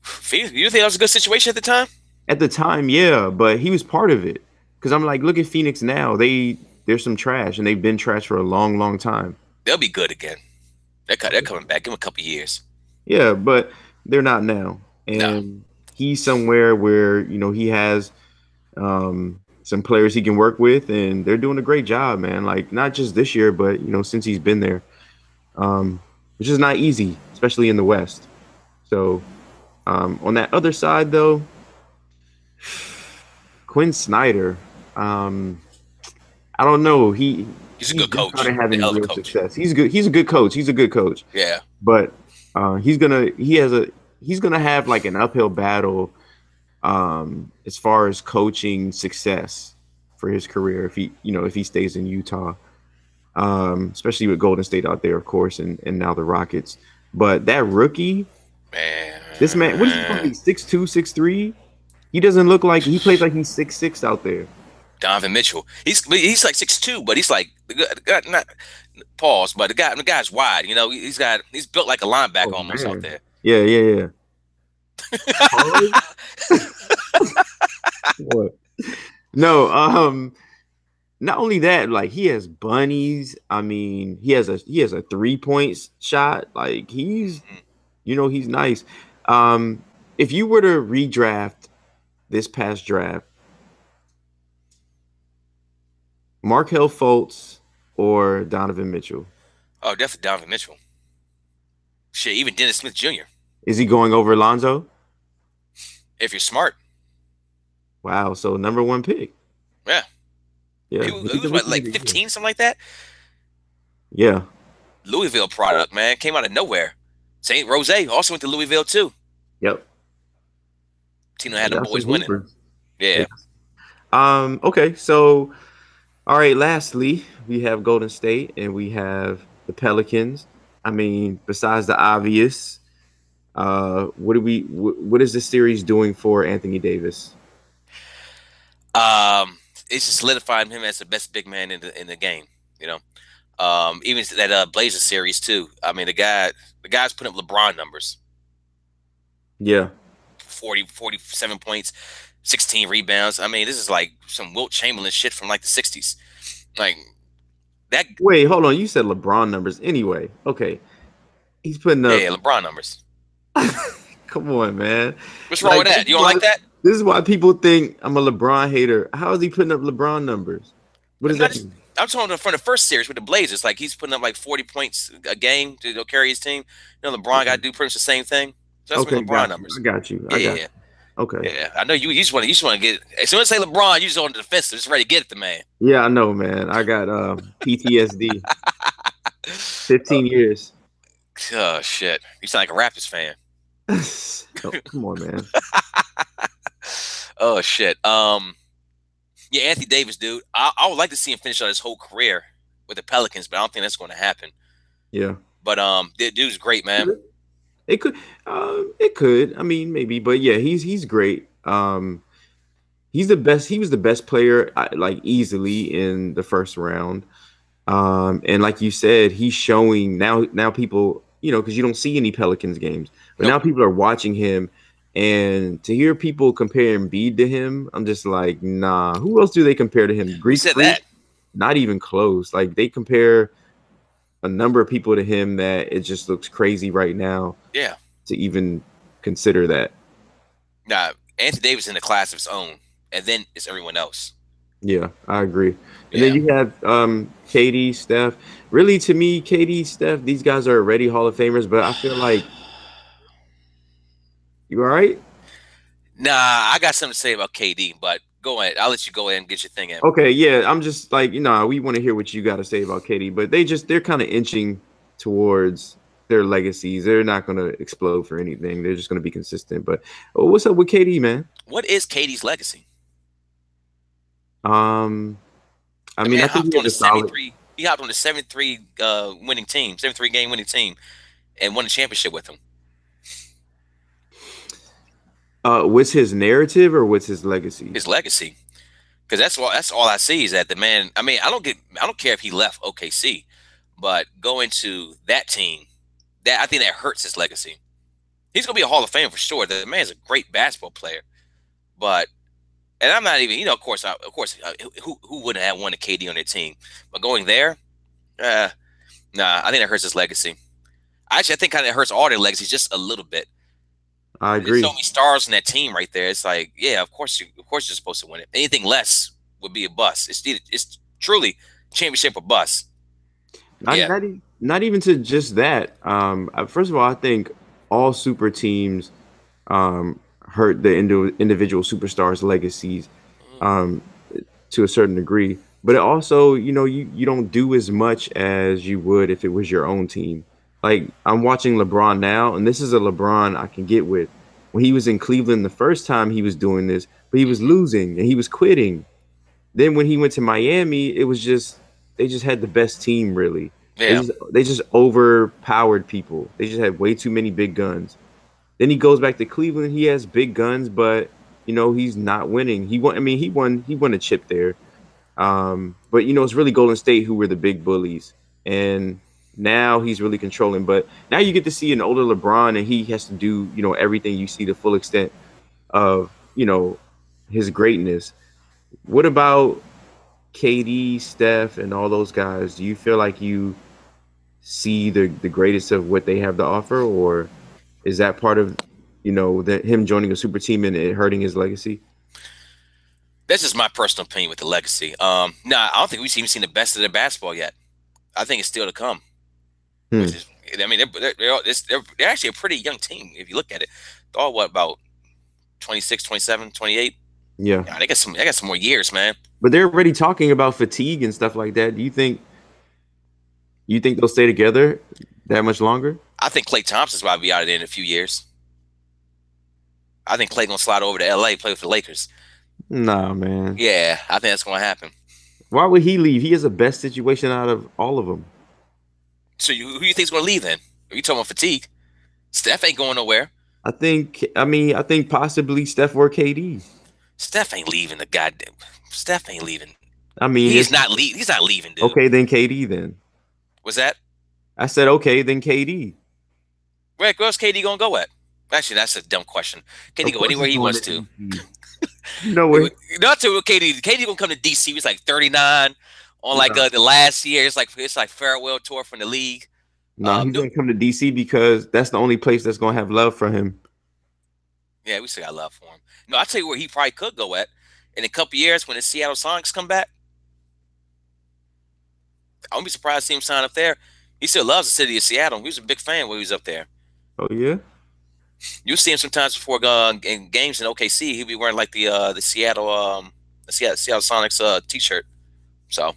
Phoenix, you think that was a good situation at the time? At the time, yeah, but he was part of it. Because I'm like, look at Phoenix now. They're some trash, and they've been trash for a long, long time. They'll be good again. They're coming back. Give them a couple years. Yeah, but they're not now. No. And he's somewhere where he has some players he can work with, and they're doing a great job, man. Like not just this year, but since he's been there, which is not easy, especially in the West. So on that other side, though, Quinn Snyder, I don't know. He's a He's good just coach. started A having hell of a real coach. success. He's good. He's a good coach. He's a good coach. Yeah. But he's gonna have like an uphill battle as far as coaching success for his career if he stays in Utah. especially with Golden State out there, of course, and now the Rockets. But that rookie, this man, what is he supposed to Man, be? 6'2", 6'3"? He doesn't look like he plays like he's 6'6" out there. Donovan Mitchell. He's like 6'2", but he's like not pause, but the guy's wide. You know, he's built like a linebacker Oh almost out man. there. Yeah, yeah, yeah. Pause? What? No, not only that, like he has bunnies. I mean, he has a 3 point shot. Like he's nice. Um, if you were to redraft this past draft, Markel Fultz or Donovan Mitchell, Oh, definitely Donovan Mitchell. Shit, even Dennis Smith Jr. is he going over Lonzo? If you're smart, Wow, so number one pick. yeah. Yeah, He he's a was what, rookie of like the year. 15, something like that. Yeah, Louisville product, man, came out of nowhere. Saint Rose also went to Louisville too. yep. Tino They had them got some boys winning. hoopers. Yeah. Yeah. Okay, so all right, lastly, we have Golden State and we have the Pelicans. I mean, besides the obvious, what is this series doing for Anthony Davis? Um, it's just solidifying him as the best big man in the game. You know, even that Blazers series too. I mean, the guy's putting up LeBron numbers. Yeah. 47 points, 16 rebounds. I mean, this is like some Wilt Chamberlain shit from like the 60s. Like that. Wait, hold on. You said LeBron numbers anyway. Okay. He's putting Yeah, up. yeah, LeBron numbers. Come on, man. What's wrong Like with that? You don't like that? this is why people think I'm a LeBron hater. How is he putting up LeBron numbers? What does Not that just. mean? I'm talking from the first series with the Blazers. Like he's putting up like 40 points a game to carry his team. You know, LeBron got to Okay. do pretty much the same thing. So that's what Okay, LeBron got you. I numbers. got you. Yeah, I yeah, got yeah. you. Okay. Yeah, I know you just want to get as soon as I say LeBron, you just on the defensive, just ready to get at the man. Yeah, I know, man. I got PTSD. 15 years. Oh shit, you sound like a Raptors fan. Oh, come on, man. Oh shit. Yeah, Anthony Davis, dude. I would like to see him finish out his whole career with the Pelicans, but I don't think that's going to happen. Yeah. But the dude's great, man. It could it could. I mean, maybe, but yeah, he's great. He's the best. He was the best player like easily in the first round. And like you said, he's showing now people, because you don't see any Pelicans games, but Nope. now people are watching him, and to hear people compare Embiid to him, I'm just like, nah. Who else do they compare to him? Who Greek said Freak? that? Not even close. Like they compare a number of people to him that it just looks crazy right now Yeah. to even consider that. Nah, Anthony Davis in a class of his own, and then it's everyone else. Yeah, I agree. And then Yeah. you have KD, Steph. Really, to me, KD, Steph, these guys are already Hall of Famers, but I feel like you all right? Nah, I got something to say about KD, but go ahead. I'll let you go ahead and get your thing in. Okay, yeah. I'm just like, we want to hear what you got to say about KD, but they're kind of inching towards their legacies. They're not going to explode for anything. They're just going to be consistent. But what's up with KD, man? What is KD's legacy? Um, I The mean, man I think hopped he on has the a solid. 73. He hopped on the 73 winning team, 73 game winning team, and won the championship with him. What's his narrative or what's his legacy? His legacy, because that's all I see is that the man. I mean, I don't care if he left OKC, but going to that team, that I think that hurts his legacy. He's gonna be a Hall of Fame for sure. The man's a great basketball player, but and I'm not even, who wouldn't have won a KD on their team? But going there, uh, nah, I think that hurts his legacy. Actually, I think kind of hurts all their legacies just a little bit. I There's agree. so many stars in that team right there. It's like, yeah, of course you're supposed to win it. Anything less would be a bust. It's truly championship or bust. Not Yeah. not not even to just that. First of all, I think all super teams hurt the individual superstars' legacies um, to a certain degree. But it also, you don't do as much as you would if it was your own team. Like I'm watching LeBron now, and this is a LeBron I can get with. When he was in Cleveland the first time he was doing this, but he was losing and he was quitting. Then when he went to Miami, it was just they just had the best team. Really, Yeah. they just overpowered people. They just had way too many big guns. Then he goes back to Cleveland. He has big guns, but he's not winning. He won. I mean, he won a chip there. But it's really Golden State who were the big bullies, and now he's really controlling. But now you get to see an older LeBron, and he has to do everything. You see the full extent of his greatness. What about KD, Steph, and all those guys? Do you feel like you see the greatest of what they have to offer, or is that part of him joining a super team and it hurting his legacy? That's just my personal opinion with the legacy. Nah, I don't think we've even seen the best of their basketball yet. I think it's still to come. Hmm. Which is, I mean, they're actually a pretty young team if you look at it. They're all what about 26, 27, 28? Yeah, Yeah, they got some more years, man. but they're already talking about fatigue and stuff like that. Do you think they'll stay together that much longer? I think Klay Thompson's about to be out of there in a few years. I think Klay gonna slide over to LA, play with the Lakers. Nah, man. Yeah, I think that's gonna happen. Why would he leave? He has the best situation out of all of them. So who you think's gonna leave then? Are you talking about fatigue? Steph ain't going nowhere. I think possibly Steph or KD. Steph ain't leaving the goddamn. Steph ain't leaving. I mean, He's not leaving. He's not leaving, dude. okay, then KD then. Was that? I said okay, then KD. Where's KD gonna go at? Actually, that's a dumb question. KD Of go course anywhere he's he going wants to to. DC. No way. Not to KD. KD gonna come to DC. He's like 39 on like No, the last year. It's like farewell tour from the league. no, he's No, gonna come to DC because that's the only place that's gonna have love for him. yeah, we still got love for him. No, I tell you where he probably could go at in a couple years when the Seattle Sonics come back. I won't be surprised to see him sign up there. He still loves the city of Seattle. He was a big fan when he was up there. Oh yeah. You'll see him sometimes before in games in OKC. He'll be wearing like the Seattle Sonics t-shirt. So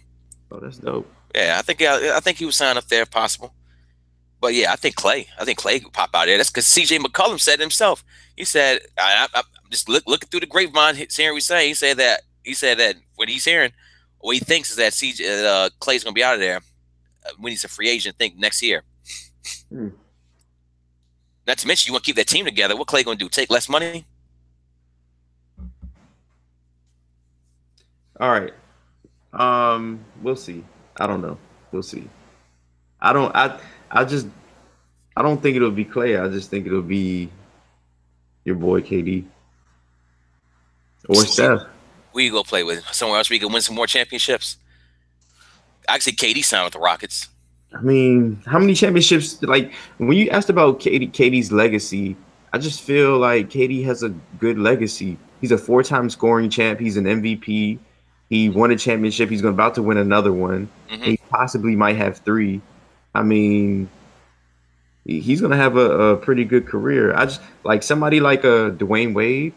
Oh, that's dope. yeah, I think he was signed up there if possible. But yeah, I think Clay could pop out there. That's because CJ McCollum said it himself. He said, I just looking through the grapevine, hearing we say. He said that what he's hearing, what he thinks is that CJ Clay's gonna be out of there when he's a free agent. Think next year. Hmm. Not to mention, you want to keep that team together. What Clay gonna do? Take less money? All right. We'll see. I don't know. We'll see. I don't. I just. I don't think it'll be Clay. I just think it'll be your boy KD or So Steph. who you go play with? Somewhere else where you can win some more championships? I can see KD signed with the Rockets. I mean, how many championships? Like when you asked about KD's legacy, I just feel like KD has a good legacy. He's a four-time scoring champ. He's an MVP. He won a championship. He's about to win another one. Hmm. He possibly might have three. I mean, he's gonna have a pretty good career. I just like somebody like a Dwayne Wade.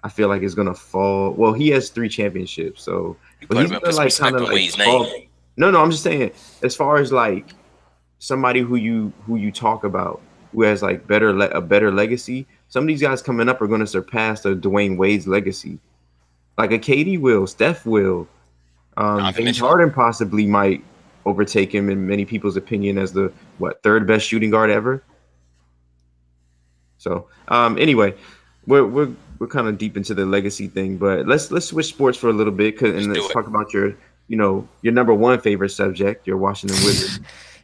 I feel like is gonna fall. Well, he has three championships, so You but put he's him up, gonna put some like kind respect of on like Wade's name. fall. No, no, I'm just saying as far as like somebody who you talk about who has like a better legacy. Some of these guys coming up are gonna surpass the Dwayne Wade's legacy. Like a KD will, Steph will, Not to James mention, Harden possibly might overtake him in many people's opinion as the third best shooting guard ever. So anyway, we're kind of deep into the legacy thing, but let's switch sports for a little bit, let's and do let's it. talk about your number one favorite subject, your Washington Wizards.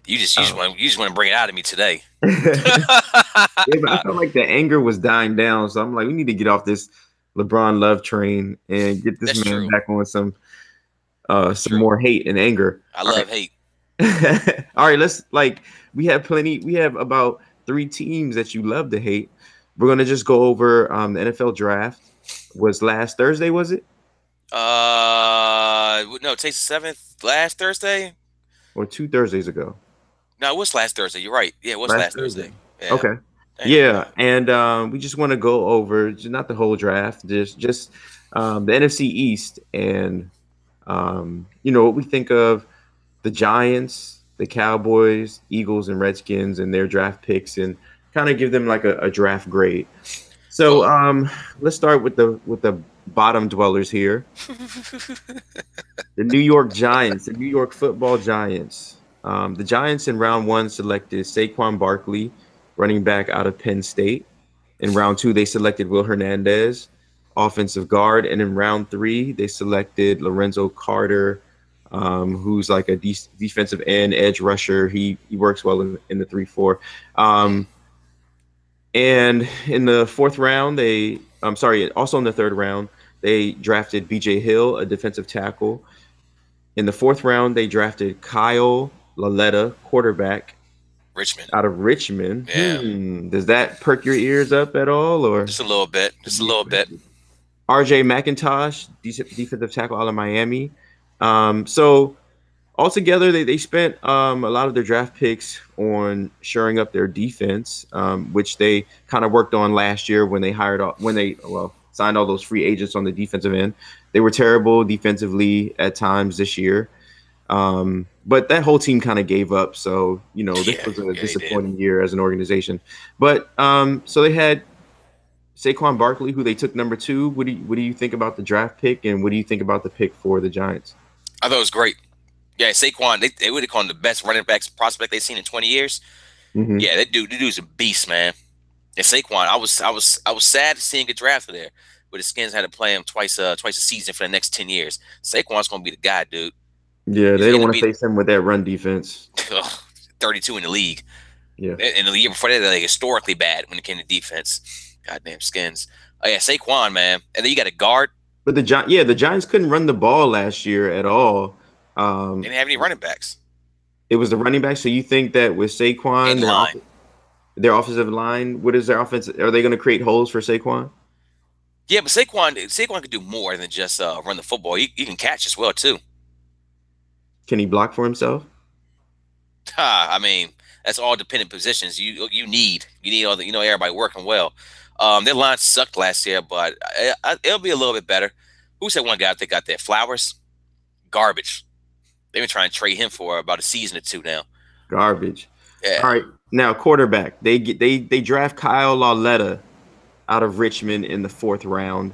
You just you just Um, want you just want to bring it out of me today. yeah, but I felt like the anger was dying down, so I'm like, we need to get off this LeBron love train and get this That's man true. back on That's some true. more hate and anger. I All love right. hate. All right, let's like we have about three teams that you love to hate. We're gonna just go over the NFL draft. Was last Thursday, was it? No, today's the 7th. Last Thursday? Or 2 Thursdays ago? No, it was last Thursday. You're right. Yeah, it was Last last Thursday. Thursday. Yeah. Okay. Damn. Yeah, and we just want to go over not the whole draft, just the NFC East and what we think of the Giants, the Cowboys, Eagles, and Redskins and their draft picks, and kind of give them like a draft grade. So Well, let's start with the bottom dwellers here. The New York Giants, the New York Football Giants. The Giants in round one selected Saquon Barkley, running back out of Penn State. In round two, they selected Will Hernandez, offensive guard. And in round three, they selected Lorenzo Carter, who's like a defensive end, edge rusher. He works well in the 3-4. Mm. And in the fourth round, I'm sorry, also in the third round, they drafted BJ Hill, a defensive tackle. In the fourth round, they drafted Kyle Laletta, quarterback Richmond. out of Richmond. Yeah. Does that perk your ears up at all, or Just a little bit. to Just a be little bit. expected? RJ McIntosh, defensive tackle out of Miami. So altogether, they spent a lot of their draft picks on shoring up their defense, which they kind of worked on last year when they signed all those free agents on the defensive end. They were terrible defensively at times this year, but that whole team kind of gave up. So this Yeah. was a Yeah, they did. disappointing year as an organization. But so they had Saquon Barkley, who they took number 2. What do you think about the draft pick, and what do you think about the pick for the Giants? I thought it was great. Yeah, Saquon, they would have called him the best running backs prospect they've seen in 20 years. Mm-hmm. Yeah, that dude's a beast, man. And Saquon, I was sad to see him get drafted there, but the Skins had to play him twice a season for the next 10 years. Saquon's gonna be the guy, dude. Yeah, He's they don't gonna want to be face him with that run defense. 32 in the league. Yeah. And the year before that, they're like historically bad when it came to defense. Goddamn Skins. Oh yeah, Saquon, man. And then you got a guard. But the Giants couldn't run the ball last year at all. They didn't have any running backs It was the running back. So you think that with in Saquon, line. their offensive line, what is their offense? Are they going to create holes for Saquon? Yeah, but Saquon could do more than just run the football. He can catch as well too. Can he block for himself? I mean, that's all dependent positions. You need all the everybody working well. Their line sucked last year, but it'll be a little bit better. Who said one guy they got there? Flowers, garbage. They've been trying to trade him for about a season or two now. Garbage. Yeah, All right. Now quarterback. They draft Kyle Laletta out of Richmond in the fourth round.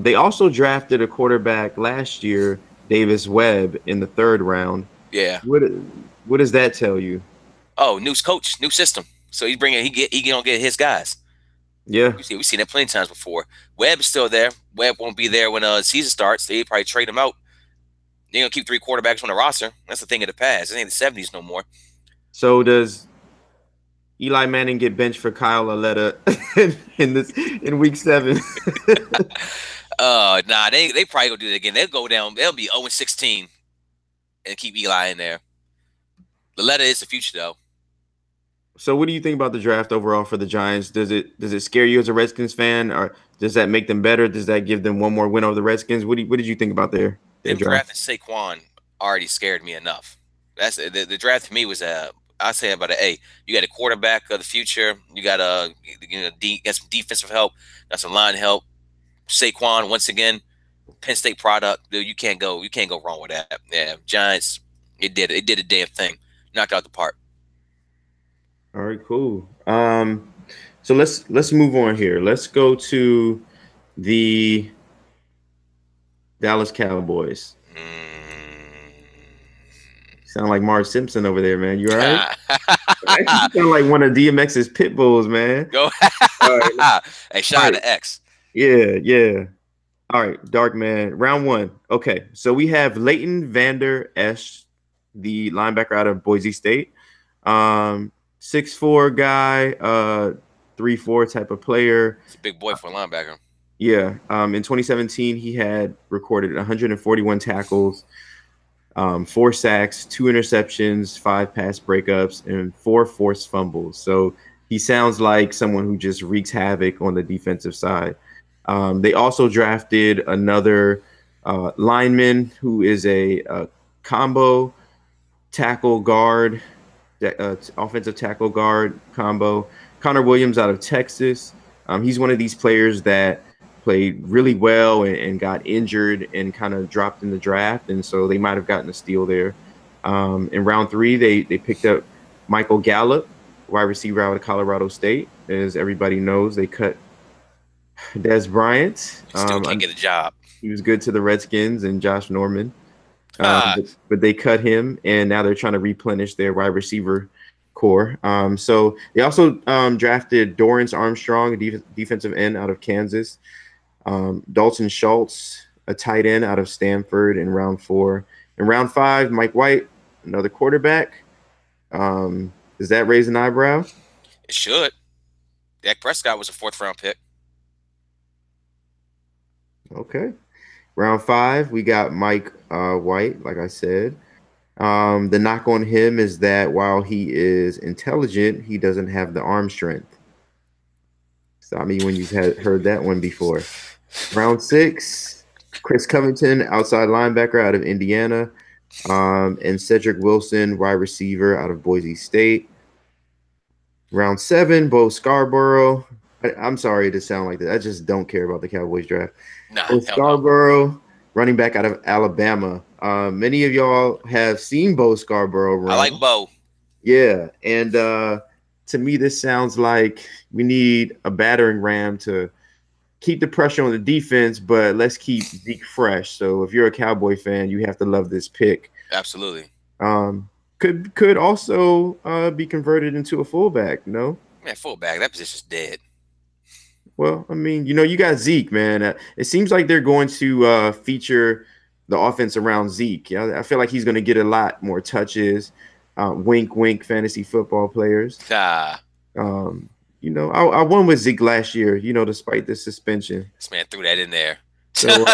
They also drafted a quarterback last year, Davis Webb, in the third round. yeah. What does that tell you? Oh, new coach, new system. So he gonna get his guys. Yeah. We've seen that plenty of times before. Webb's still there. Webb won't be there when season starts. They probably trade him out. They're gonna keep 3 quarterbacks on the roster. That's the thing of the past. It ain't the '70s no more. So does Eli Manning get benched for Kyle Laletta in week 7? Nah, they probably gonna do it again. They'll go down. They'll be 0-16 and keep Eli in there. The letter is the future though. So what do you think about the draft overall for the Giants? Does it scare you as a Redskins fan, or does that make them better? Does that give them one more win over the Redskins? What did you think about their Them draft? drafting Saquon already scared me enough. That's the draft to me was I say about an A. You got a quarterback of the future. You got got some defensive help. Got some line help. Saquon once again, Penn State product. Dude, you can't go wrong with that. Yeah, Giants. It did a damn thing. Knocked out the park. All right, cool. So let's move on here. Let's go to the Dallas Cowboys. Sound like Marge Simpson over there, man. You all right? Actually, you sound like one of DMX's pit bulls, man. Go. All right. Hey, shout out to X. Yeah. All right, Dark Man. Round 1. Okay, so we have Leighton Vander Esch, the linebacker out of Boise State. 6'4" guy, 3-4 type of player. It's a big boy for a linebacker. Yeah. In 2017, he had recorded 141 tackles, 4 sacks, 2 interceptions, 5 pass breakups, and 4 forced fumbles. So he sounds like someone who just wreaks havoc on the defensive side. They also drafted another lineman who is a combo tackle guard, offensive tackle guard combo. Connor Williams out of Texas. He's one of these players that played really well and got injured and kind of dropped in the draft, and so they might have gotten a steal there. In round 3, they picked up Michael Gallup, wide receiver out of Colorado State. As everybody knows, they cut Des Bryant. Still can't get a job. He was good to the Redskins and Josh Norman. Ah, But they cut him, and now they're trying to replenish their wide receiver core. So they also drafted Dorrance Armstrong, a defensive end out of Kansas, Dalton Schultz, a tight end out of Stanford in round 4. In round 5, Mike White, another quarterback. Does that raise an eyebrow? it should. Dak Prescott was a 4th-round pick. Okay. Round 5, we got Mike White, like I said. The knock on him is that while he is intelligent, he doesn't have the arm strength. Stop me when you've heard that one before. Round 6, Chris Covington, outside linebacker out of Indiana, and Cedric Wilson, wide receiver out of Boise State. Round 7, Bo Scarborough. I'm sorry to sound like that. I just don't care about the Cowboys draft. Nah, Bo hell no. Scarborough, running back out of Alabama. Many of y'all have seen Bo Scarborough run. I like Bo. Yeah, and to me, this sounds like we need a battering ram to keep the pressure on the defense, but let's keep Zeke fresh. So if you're a Cowboy fan, you have to love this pick. Absolutely. Could also be converted into a fullback. No, Man, fullback, that position's dead. well, I mean, you got Zeke, man. It seems like they're going to feature the offense around Zeke. Yeah, I feel like he's going to get a lot more touches. Wink, wink, fantasy football players. Ah, I won with Zeke last year. Despite the suspension. this man threw that in there. So,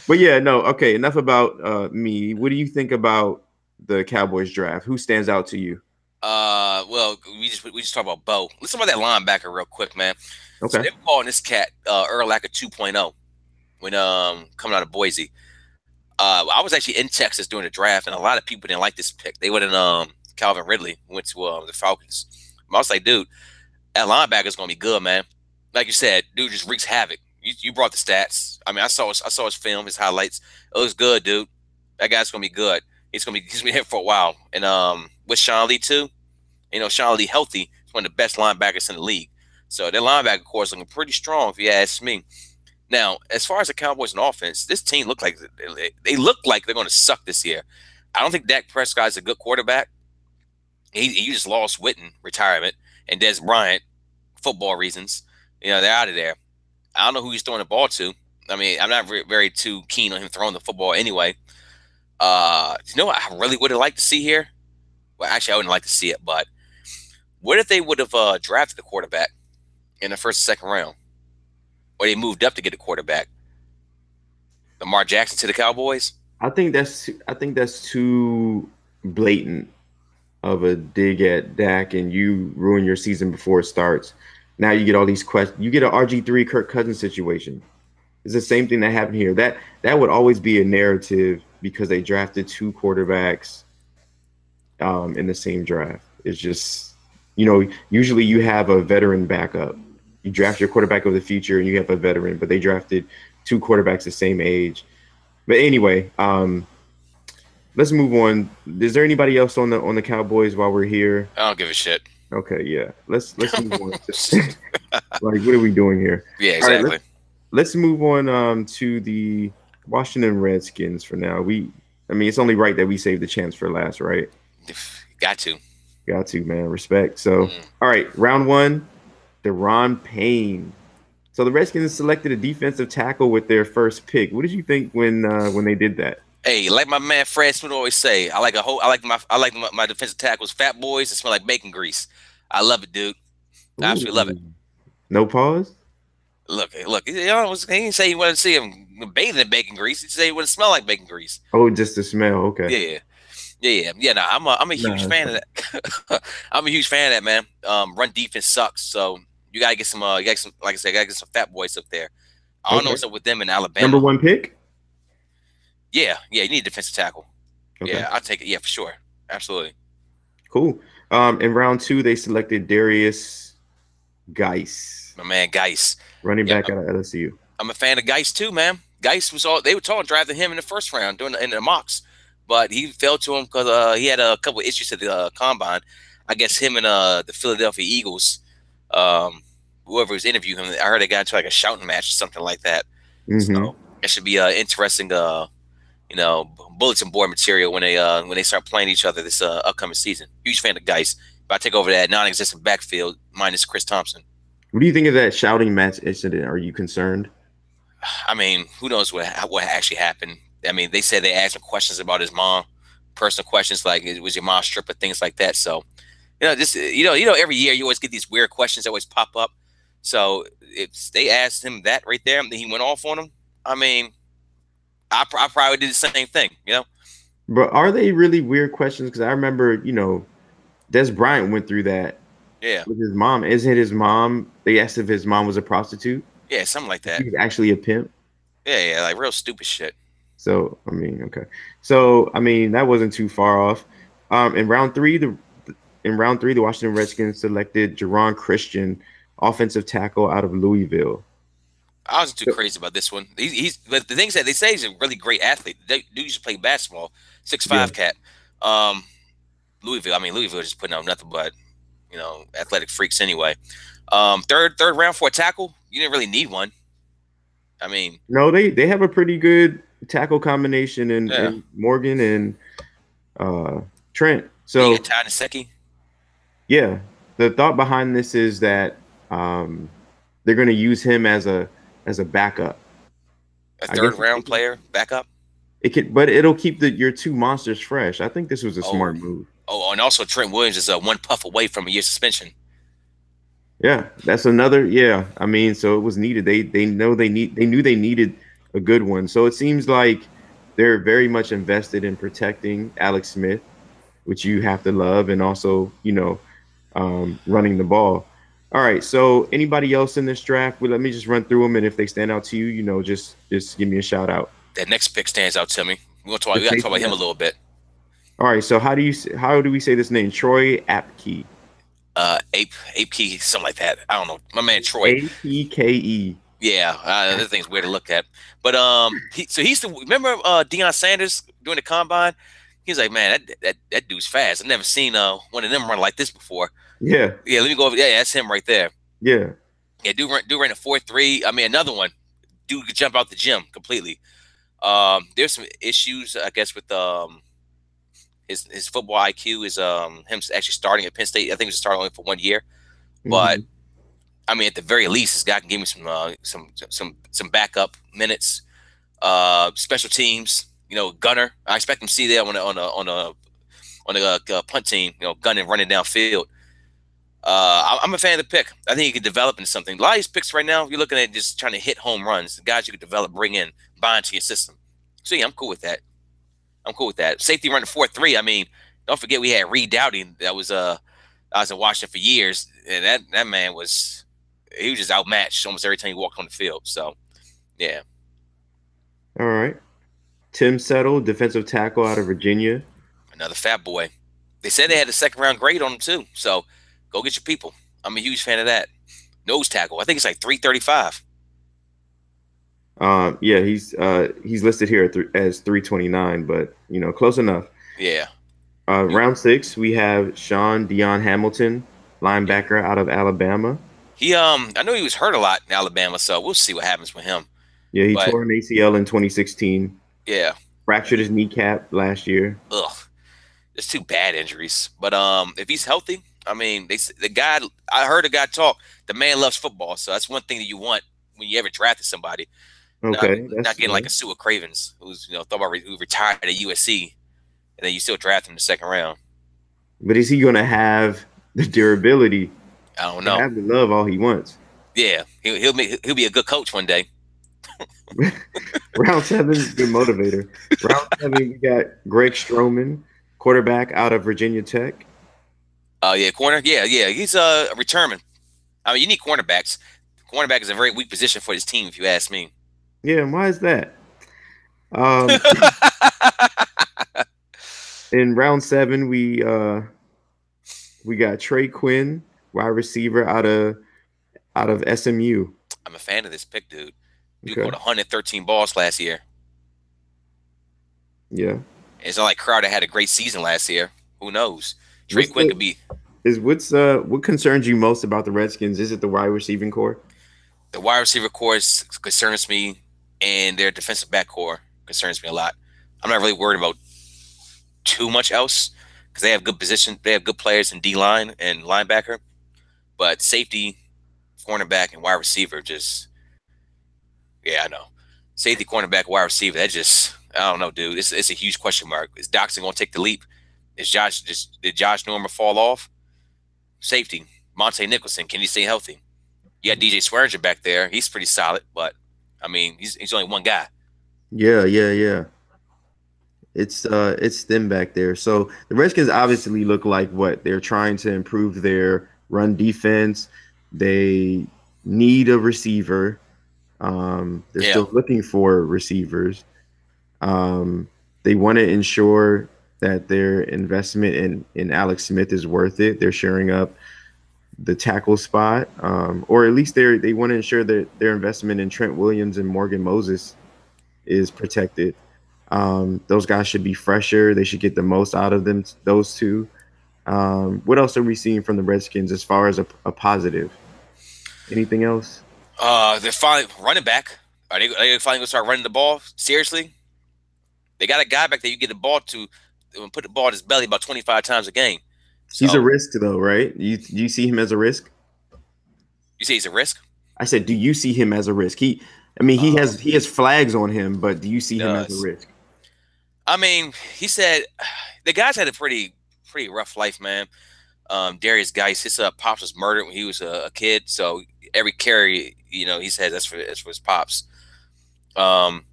but yeah, no. Okay, enough about me. What do you think about the Cowboys draft? Who stands out to you? Well, we just talked about Bo. Let's talk about that linebacker real quick, man. So Okay. they were calling this cat Urlacher 2.0 when coming out of Boise. I was actually in Texas during the draft, and a lot of people didn't like this pick. They went in Calvin Ridley, who went to the Falcons. I was like, dude, that linebacker is gonna be good, man. Like you said, dude just wreaks havoc. You brought the stats. I mean, I saw his film, his highlights. It looks good, dude. That guy's gonna be good. He's gonna be here for a while. And with Sean Lee too, Sean Lee healthy is one of the best linebackers in the league. So their linebacker core is looking pretty strong, if you ask me. Now, as far as the Cowboys and offense, this team look like they look like they're going to suck this year. I don't think Dak Prescott's a good quarterback. He just lost Witten, retirement, and Des Bryant, football reasons. They're out of there. I don't know who he's throwing the ball to. I mean, I'm not very too keen on him throwing the football anyway. What I really would have liked to see here? Well, actually, I wouldn't like to see it, but what if they would have drafted the quarterback in the first or second round? Or they moved up to get a quarterback? Lamar Jackson to the Cowboys? I think that's too blatant of a dig at Dak, and you ruin your season before it starts. Now you get all these questions. You get an RG3 Kirk Cousins situation. It's the same thing that happened here. That would always be a narrative because they drafted 2 quarterbacks in the same draft. It's just, usually you have a veteran backup. You draft your quarterback of the future and you have a veteran, but they drafted 2 quarterbacks the same age. But anyway, let's move on. Is there anybody else on the Cowboys while we're here? I don't give a shit. Okay, yeah. Let's move on. Like, what are we doing here? Yeah, exactly. All right, let's move on to the Washington Redskins for now. It's only right that we save the chance for last, right? Got to. Got to, man. Respect. So, all right, round 1, Deron Payne. So the Redskins selected a defensive tackle with their first pick. What did you think when they did that? Hey, like my man Fred Smith always say, I like my defensive tackles, fat boys that smell like bacon grease. I love it, dude. I absolutely love it. No pause? Look. He didn't say he wanted to see him bathing in bacon grease. He said he wouldn't smell like bacon grease. Oh, just the smell. Okay. Yeah. No, I'm a huge fan of that. I'm a huge fan of that, man. Run defense sucks, so you gotta get some. Like I said, gotta get some fat boys up there. I don't know what's up with them in Alabama. Number 1 pick. Yeah. You need a defensive tackle. Okay. Yeah, I'll take it. Yeah, for sure. Absolutely. Cool. In round 2, they selected Darius Geis. My man Geis. Running back out of LSU. I'm a fan of Geis too, man. Geis they were talking drafting him in the first round in the mocks, but he fell to him because he had a couple of issues at the combine. I guess him and the Philadelphia Eagles whoever was interviewing him, I heard they got into like a shouting match or something like that. So Hmm. it should be interesting. Bulletin board material when they start playing each other this upcoming season. Huge fan of Geis. But I take over that non-existent backfield minus Chris Thompson. What do you think of that shouting match incident? Are you concerned? I mean, who knows what actually happened? I mean, they said they asked him questions about his mom, personal questions like was your mom stripper, things like that. So just every year you always get these weird questions that always pop up. So if they asked him that right there, and then he went off on them. I mean, I probably did the same thing. But are they really weird questions? Because I remember, Des Bryant went through that Yeah, with his mom. Isn't his mom? They asked if his mom was a prostitute. yeah, something like She that. was actually a pimp. Yeah, like real stupid shit. So I mean, okay. So I mean, that wasn't too far off. In round three, the Washington Redskins selected Jerron Christian, offensive tackle out of Louisville. I wasn't too crazy about this one. But the things that they say he's a really great athlete. They do used to play basketball, six Yeah. five cat. Um, Louisville. I mean, Louisville is just putting out nothing but athletic freaks anyway. Third round for a tackle. You didn't really need one. I mean, No, they have a pretty good tackle combination yeah. in Morgan and Trent. You So got Ty Nsekhe, yeah, the thought behind this is that they're going to use him as a backup. a I guess third round player, backup. it could, but it'll keep your two monsters fresh. I think this was a Oh, smart move. oh, and also Trent Williams is one puff away from a year suspension. Yeah, that's another. Yeah, I mean, so it was needed. They knew they needed a good one. So it seems like they're very much invested in protecting Alex Smith, which you have to love, and also running the ball. All right. So anybody else in this draft? Well, let me just run through them, and if they stand out to you, just give me a shout out. That next pick stands out to me. We got The to talk safety. about him a little bit. All right. So how do we say this name? Troy Apke. Ape Key, something like that. I don't know. My man Troy. Apke. Yeah, that thing's weird to look at. But he's the remember Deion Sanders doing the combine. He's like, man, that dude's fast. I've never seen one of them run like this before. Yeah. Yeah, let me go over. Yeah, that's him right there. Yeah. Yeah, dude ran a 4.3. I mean, another one. Dude could jump out the gym completely. There's some issues, I guess, with his football IQ is him actually starting at Penn State. I think he was starting only for 1 year, but Mhm. I mean, at the very least, this guy can give me some backup minutes, special teams. Gunner. I expect him to see there on a punt team. Gunning, running downfield. I'm a fan of the pick. I think he could develop into something. A lot of these picks right now, you're looking at just trying to hit home runs. The guys you could develop, bring in, buy into your system. So yeah, I'm cool with that. I'm cool with that. Safety running 4.3. I mean, don't forget we had Reed Doughty. That was I was in Washington for years, and that man he was just outmatched almost every time he walked on the field. So yeah, All right. Tim Settle, defensive tackle out of Virginia. another fat boy. They said they had a second round grade on him too. So go get your people. I'm a huge fan of that. Nose tackle. I think it's like 335. Yeah, he's listed here as 329, but close enough. Yeah. Round six, we have Sean Dion Hamilton, linebacker out of Alabama. I know he was hurt a lot in Alabama, so we'll see what happens with him. Yeah, he But tore an ACL in 2016, yeah, fractured his kneecap last year. ugh, there's two bad injuries. But if he's healthy, I mean, I heard a guy talk. The man loves football, so that's one thing that you want when you ever drafted somebody. Not Okay, not that's getting like a Sua Cravens who's thought about who retired at USC, and then you still draft him in the second round. but is he going to have the durability I don't to know. have the love all he wants? Yeah, he'll be a good coach one day. Round seven, good motivator. Round seven, we got Greg Stroman, quarterback out of Virginia Tech. Oh yeah, corner. Yeah, he's a returning. I mean, you need cornerbacks. Cornerback is a very weak position for this team, if you ask me. Yeah, and why is that? Um, in round seven, we got Trey Quinn, wide receiver out of SMU. I'm a fan of this pick, dude. Dude Okay. caught 113 balls last year. Yeah. It's not like Crowder had a great season last year. Who knows? Trey What's Quinn the could be. Is what concerns you most about the Redskins? Is it the wide receiving core? The wide receiver core concerns me, and their defensive back core concerns me a lot. I'm not really worried about too much else because they have good position. They have good players in D line and linebacker, but safety, cornerback, and wide receiver just yeah, I know. Safety, cornerback, wide receiver. That just I don't know, dude. It's a huge question mark. Is Doxson gonna take the leap? Did Josh Norman fall off? Safety, Monte Nicholson. Can he stay healthy? You got DJ Swearinger back there. He's pretty solid, but I mean, he's only one guy. Yeah, yeah, yeah. It's them back there. So the Redskins obviously look like what they're trying to improve their run defense. They need a receiver. They're Yeah. still looking for receivers. Um, they want to ensure that their investment in Alex Smith is worth it. They're sharing up the tackle spot, or at least they want to ensure that their investment in Trent Williams and Morgan Moses is protected. Those guys should be fresher. They should get the most out of them. Those two. What else are we seeing from the Redskins as far as a positive? Anything else? They're finally running back. Are they finally gonna start running the ball seriously? They got a guy back there you get the ball to, put the ball in his belly about 25 times a game. He's a So risk though, right? You see him as a risk? you say he's a risk. I said, do you see him as a risk? I mean, Uh, he has flags on him, but do you he see him as a does. risk? I mean, he said the guy's had a pretty rough life, man. Darius Geis, his pops was murdered when he was a kid, so every carry he said that's for his pops. Um,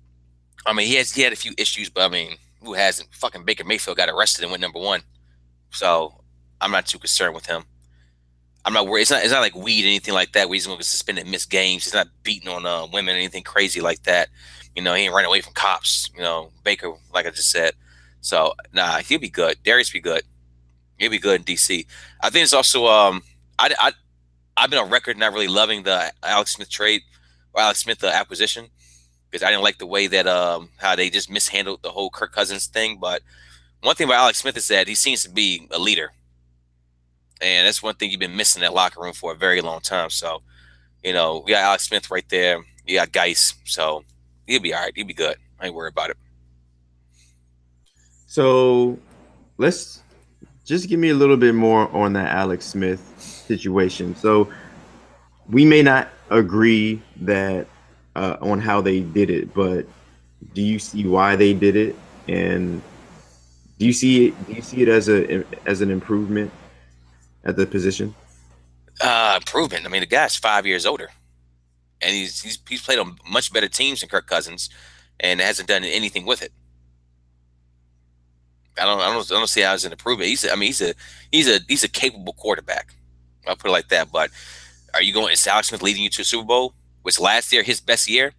I mean he had a few issues, but I mean who hasn't? Fucking Baker Mayfield got arrested and went #1, so I'm not too concerned with him. I'm not worried. It's not like weed or anything like that. Where he's going to get suspended and miss games. He's not beating on women or anything crazy like that. He ain't running away from cops. Baker, like I just said. So nah, he'll be good. Darius be good. He'll be good in DC. I think it's also I I've been on record not really loving the Alex Smith trade or Alex Smith acquisition because I didn't like the way that how they just mishandled the whole Kirk Cousins thing. But one thing about Alex Smith is that he seems to be a leader, and that's one thing you've been missing in that locker room for a very long time. So we got Alex Smith right there. You got Geis, so he'll be all right. He'll be good. I ain't worried about it. So let's just give me a little bit more on that Alex Smith situation. So we may not agree that on how they did it, but do you see why they did it? And do you see it as an improvement at the position? Improvement. I mean, the guy's 5 years older, and he's played on much better teams than Kirk Cousins, and hasn't done anything with it. I don't see how it's an improvement. He's a capable quarterback. I'll put it like that. But are you going? Is Alex Smith leading you to a Super Bowl? Was last year his best year?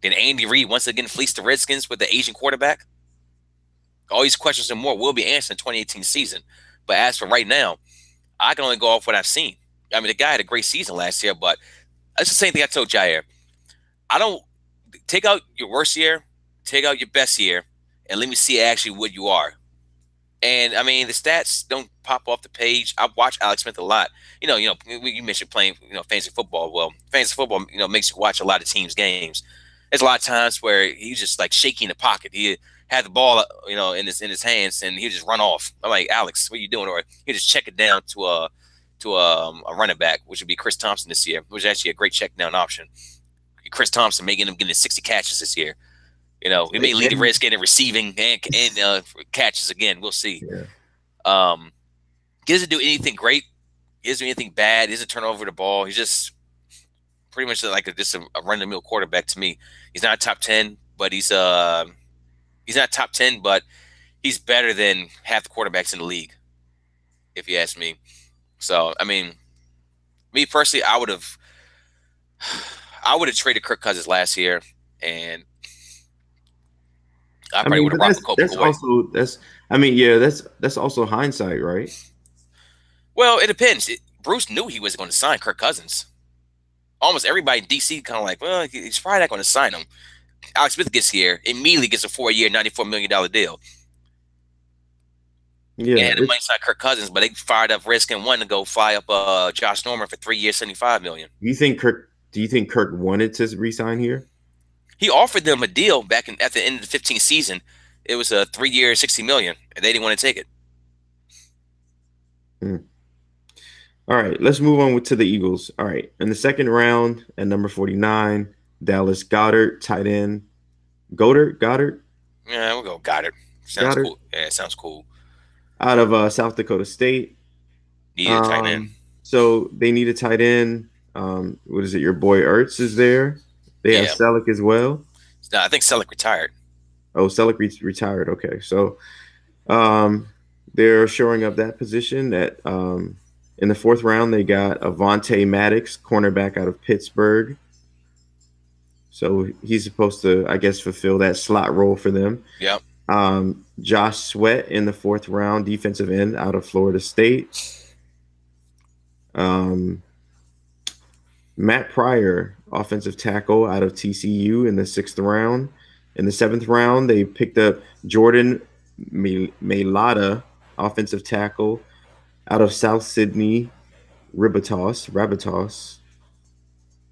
Then Andy Reid once again fleeced the Redskins with the Asian quarterback? All these questions and more will be answered in 2018 season. But as for right now, I can only go off what I've seen. I mean, the guy had a great season last year, but that's the same thing I told Jair. I don't take out your worst year, take out your best year, and let me see actually what you are. And I mean, the stats don't pop off the page. I've watched Alex Smith a lot. You mentioned playing, fantasy football. Well, fantasy football, makes you watch a lot of teams' games. There's a lot of times where he's just like shaking the pocket. He had the ball, in his hands, and he just run off. I'm like, Alex, what are you doing? Or he just check it down to a running back, which would be Chris Thompson this year, which is actually a great check down option. Chris Thompson making him getting 60 catches this year. We may lead the Redskins in receiving and catches again. We'll see. Yeah. He doesn't do anything great. He doesn't do anything bad. He doesn't turn over the ball. He's just pretty much like just a run-of-the-mill quarterback to me. He's not top 10, but he's not top 10, but he's better than half the quarterbacks in the league, if you ask me. So, I mean, me personally, I would have traded Kirk Cousins last year, and I probably would have But rocked with Colt that's McCoy. also that's I mean, yeah, that's also hindsight, right? Well, it depends. Bruce knew he was going to sign Kirk Cousins. Almost everybody in DC kind of like, well, he's probably not going to sign him. Alex Smith gets here, immediately gets a 4-year, $94 million deal. And Yeah. had the money to sign Kirk Cousins, but they fired up Risk and one to go fly up Josh Norman for 3 years, 75 million. Do you think Kirk wanted to resign here? He offered them a deal back at the end of the 15th season. It was a 3 year, 60 million, and they didn't want to take it. Hmm. All right, let's move on to the Eagles. All right, in the second round at number 49, Dallas Goddard, tight end. Goddard, Yeah, we'll go Goddard. Sounds Goddard, cool. Yeah, it sounds cool. out of South Dakota State. Need a tight end. So they need a tight end. What is it? Your boy Ertz is there. They have Yeah. Selleck as well. No, I think Selleck retired. Oh, Selleck retired. Okay, so um, they're shoring up that position. That in the fourth round they got Avonte Maddox, cornerback out of Pittsburgh. So he's supposed to, I guess, fulfill that slot role for them. Yep. Josh Sweat in the fourth round, defensive end out of Florida State. Matt Pryor, offensive tackle out of TCU in the sixth round. In the seventh round, they picked up Jordan Mailata, offensive tackle out of South Sydney, Rabitos.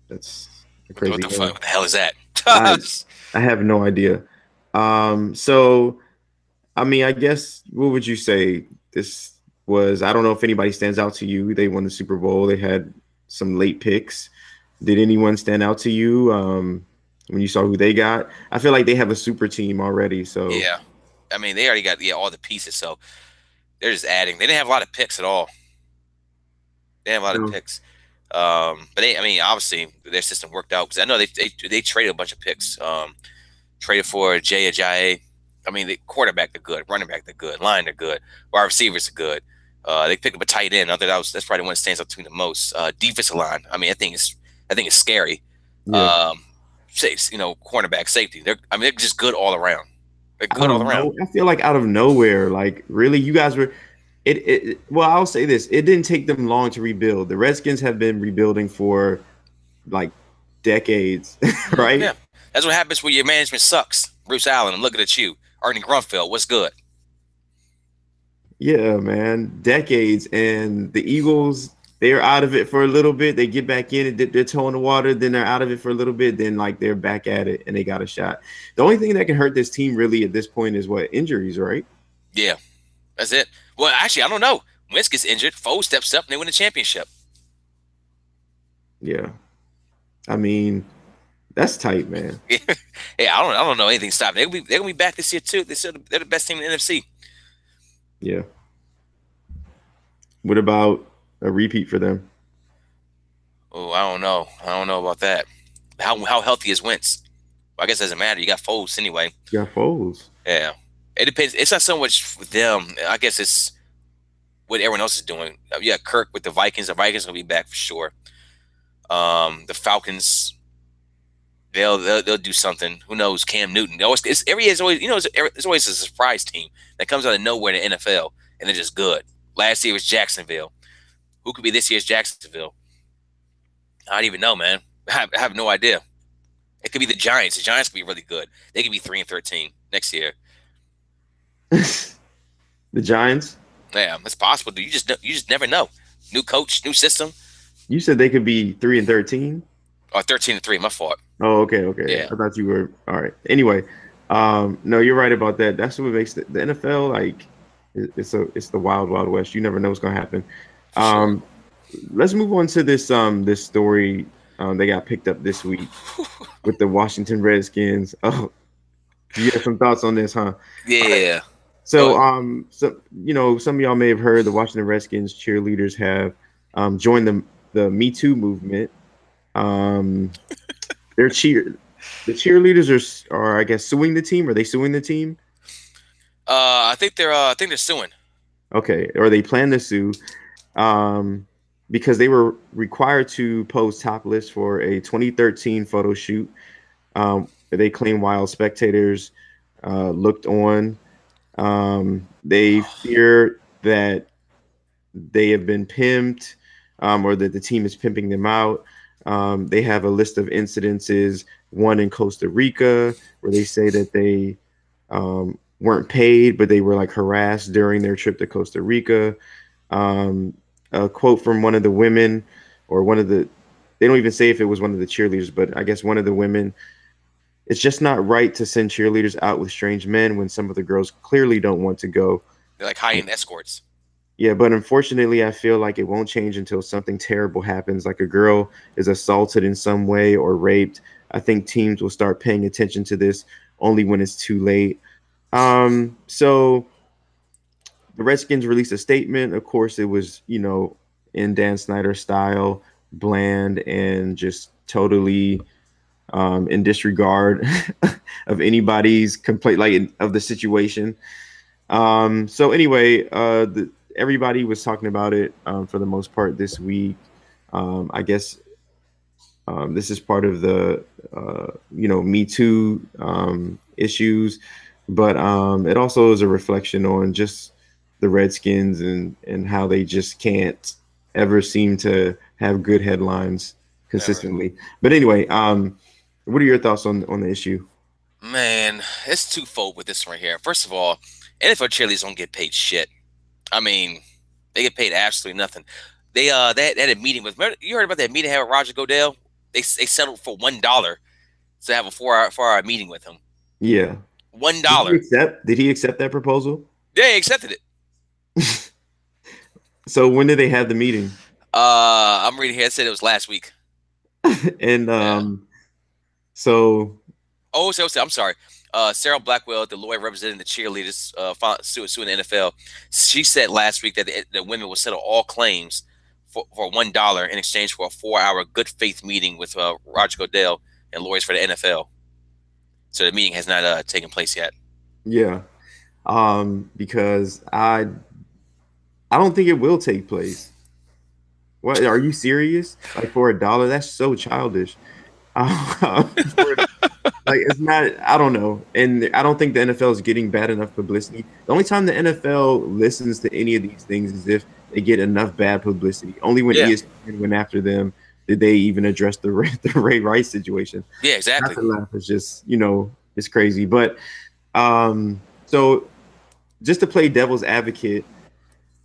That's a crazy name. What the hell is that? I I have no idea. So I mean, I guess what would you say this was? I don't know if anybody stands out to you. They won the Super Bowl. They had some late picks. Did anyone stand out to you when you saw who they got? I feel like they have a super team already. So Yeah. I mean, they already got all the pieces, so they're just adding. They didn't have a lot of picks at all. They didn't have a lot of picks. But I mean, obviously their system worked out because I know they traded a bunch of picks. Traded for Jay Ajayi. I mean, the quarterback they're good, running back they're good, line they're good, wide receivers are good. They picked up a tight end. I thought that's probably the one that stands out to me the most. Defensive line. I mean, I think it's scary. yeah. Cornerback, safety. They're just good all around. They're good all around. I feel like out of nowhere, like really, you guys were. Well, I'll say this: it didn't take them long to rebuild. The Redskins have been rebuilding for like decades, right? Yeah, that's what happens when your management sucks. Bruce Allen, I'm looking at you. Ernie Grunfeld, what's good? Yeah, man, decades, and the Eagles, they're out of it for a little bit. They get back in it, dip their toe in the water, then they're out of it for a little bit, then like they're back at it and they got a shot. The only thing that can hurt this team really at this point is what? Injuries, right? Yeah, that's it. Well, actually, I don't know. Wentz gets injured. Foles steps up and they win the championship. Yeah. I mean, that's tight, man. Yeah, I don't know anything stopping. They're gonna be back this year too. They're the best team in the NFC. Yeah. What about a repeat for them? Oh, I don't know. I don't know about that. How healthy is Wentz? Well, I guess it doesn't matter. You got Foles anyway. You got Foles. Yeah, it depends. It's not so much for them. I guess it's what everyone else is doing. Yeah, Kirk with the Vikings. The Vikings will be back for sure. The Falcons, they'll do something. Who knows? Cam Newton. Every year is always there's always a surprise team that comes out of nowhere in the NFL and they're just good. Last year was Jacksonville. Who could be this year's Jacksonville? I don't even know, man. I have no idea. It could be the Giants. The Giants could be really good. They could be 3-13 next year. The Giants? Yeah, it's possible. You just never know. New coach, new system. You said they could be 3-13? Or 13-3. My fault. Oh, okay. Yeah. I thought you were all right. Anyway, no, you're right about that. That's what makes the NFL like it's the wild west. You never know what's gonna happen. Sure. Let's move on to this story they got picked up this week with the Washington Redskins. Oh, you have some thoughts on this, huh? Yeah. So some of y'all may have heard the Washington Redskins cheerleaders have joined the Me Too movement. The cheerleaders are I guess suing the team. Are they suing the team? I think they're suing. Okay, or they plan to sue because they were required to pose topless for a 2013 photo shoot. They claim while spectators looked on. They fear that they have been pimped or that the team is pimping them out. They have a list of incidences, one in Costa Rica, where they say that they weren't paid, but they were like harassed during their trip to Costa Rica. Um, a quote from one of the women, or one of the, they don't even say if it was one of the cheerleaders, but I guess one of the women. It's just not right to send cheerleaders out with strange men when some of the girls clearly don't want to go. They're like high-end escorts. Yeah, but unfortunately, I feel like it won't change until something terrible happens, like a girl is assaulted in some way or raped. I think teams will start paying attention to this only when it's too late. So the Redskins released a statement. Of course, it was, in Dan Snyder style, bland and just totally in disregard of anybody's complaint, like of the situation. So anyway, everybody was talking about it for the most part this week. I guess this is part of the Me Too issues, but it also is a reflection on just the Redskins and how they just can't ever seem to have good headlines consistently. Never. But anyway, what are your thoughts on the issue? Man, it's twofold with this one here. First of all, NFL cheerleaders don't get paid shit. I mean, they get paid absolutely nothing. They had a meeting with. You heard about that meeting they had with Roger Goodell? They settled for $1 to have a 4-hour meeting with him. Yeah. $1. Did he accept that proposal? Yeah, he accepted it. So when did they have the meeting? I'm reading here. It said it was last week. And Yeah. so I'm sorry. Sarah Blackwell, the lawyer representing the cheerleaders suing the NFL, she said last week that the women will settle all claims for $1 in exchange for a 4-hour good faith meeting with Roger Goodell and lawyers for the NFL. So the meeting has not taken place yet. yeah, because I don't think it will take place. What, are you serious? Like for $1? That's so childish. For, like it's not. I don't know, and I don't think the NFL is getting bad enough publicity. The only time the NFL listens to any of these things is if they get enough bad publicity. Only when Yeah, ESPN went after them did they even address the Ray Rice situation. yeah, Not exactly. to laugh, it's just it's crazy. But so just to play devil's advocate,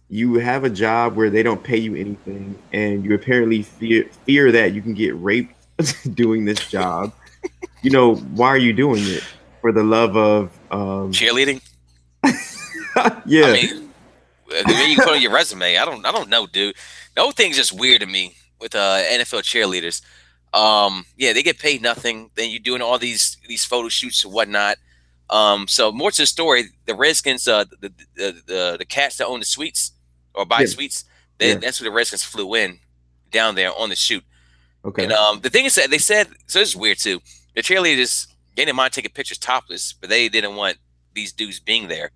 you have a job where they don't pay you anything, and you apparently fear that you can get raped doing this job. Why are you doing it? For the love of Cheerleading. I yeah. mean, maybe you put on your resume. I don't know, dude. The whole thing's just weird to me with NFL cheerleaders. Yeah, they get paid nothing. Then you're doing all these photo shoots and whatnot. So more to the story, the Redskins, the cats that own the suites or buy Yeah. suites, Yeah. that's where the Redskins flew in down there on the shoot. And Okay. the thing is that they said, so this is weird too. The cheerleaders, they didn't mind taking pictures topless, but they didn't want these dudes being there.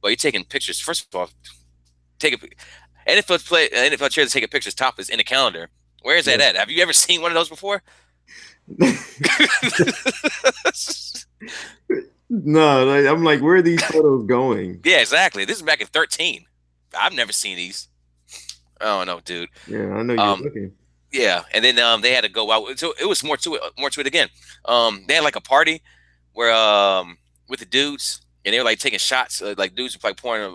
Well, you're taking pictures. First of all, take a NFL cheerleaders taking pictures topless in a calendar. Where is that Yeah. at? Have you ever seen one of those before? No, like, I'm like, where are these photos going? Yeah, exactly. This is back in 13. I've never seen these. I don't know, dude. Yeah, I know you're Um, looking. yeah, and then they had to go out. So it was more to it again. They had like a party where with the dudes, and they were like taking shots. Like dudes were like pouring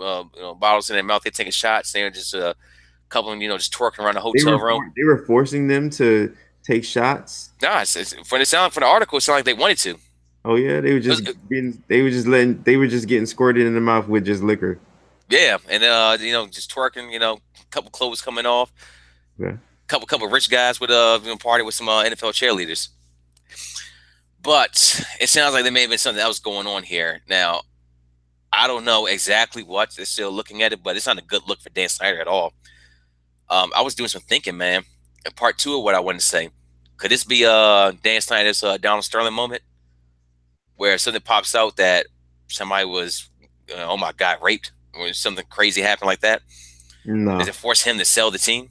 bottles in their mouth. They're taking shots. They were just a couple of them, just twerking around the hotel room. They were forcing them to take shots. Nah, from the article, it sounded like they wanted to. Oh yeah, they were just getting squirted in the mouth with just liquor. Yeah, and just twerking. Couple clothes coming off. Yeah. Couple rich guys with party with some NFL cheerleaders. But it sounds like there may have been something else going on here. Now, I don't know exactly what. They're still looking at it, but it's not a good look for Dan Snyder at all. I was doing some thinking, man. And part two of what I wanted to say, could this be Dan Snyder's Donald Sterling moment, where something pops out that somebody was, oh my God, raped, or something crazy happened like that? Does No, it force him to sell the team?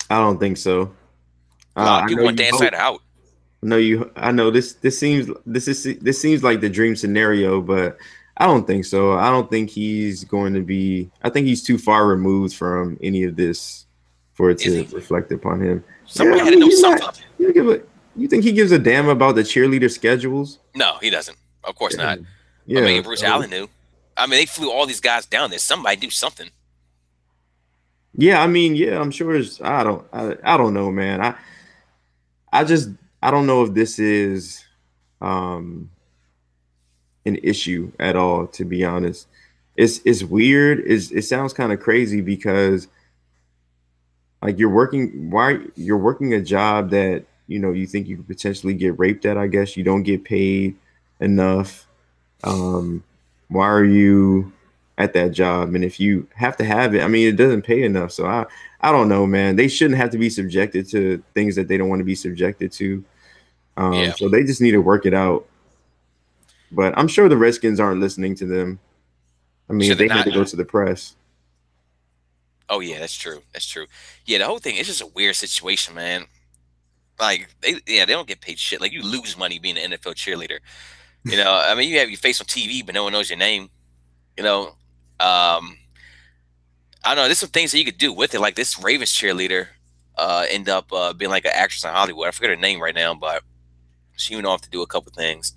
I don't think so. A lot of I people know want you Dan hope. Snyder out. I know this seems like the dream scenario, but I don't think so. I don't think he's going to be. I think he's too far removed from any of this for it Is to he? reflect upon him. Yeah, Somebody I had to mean, know he's something. not. You think he gives a damn about the cheerleader schedules? No, he doesn't. Of course Yeah, not. But yeah. maybe Bruce So Allen knew. I mean, they flew all these guys down there. Somebody do something. Yeah, I mean, yeah, I'm sure it's I don't know, man. I just I don't know if this is um an issue at all, to be honest. It's weird. It sounds kind of crazy because like you're working a job that you think you could potentially get raped at. I guess you don't get paid enough. um why are you at that job? And if you have to have it, I mean, it doesn't pay enough. So I don't know, man. They shouldn't have to be subjected to things that they don't want to be subjected to. Yeah. So they just need to work it out. But I'm sure the Redskins aren't listening to them. I mean, if Should they they had not? to go to the press. Oh yeah, that's true. That's true. Yeah, the whole thing is just a weird situation, man. Like they don't get paid shit. Like you lose money being an NFL cheerleader. I mean, you have your face on TV, but no one knows your name. You know, I don't know. There's some things that you could do with it. Like this Ravens cheerleader, end up being like an actress in Hollywood. I forget her name right now, but she went off to do a couple things.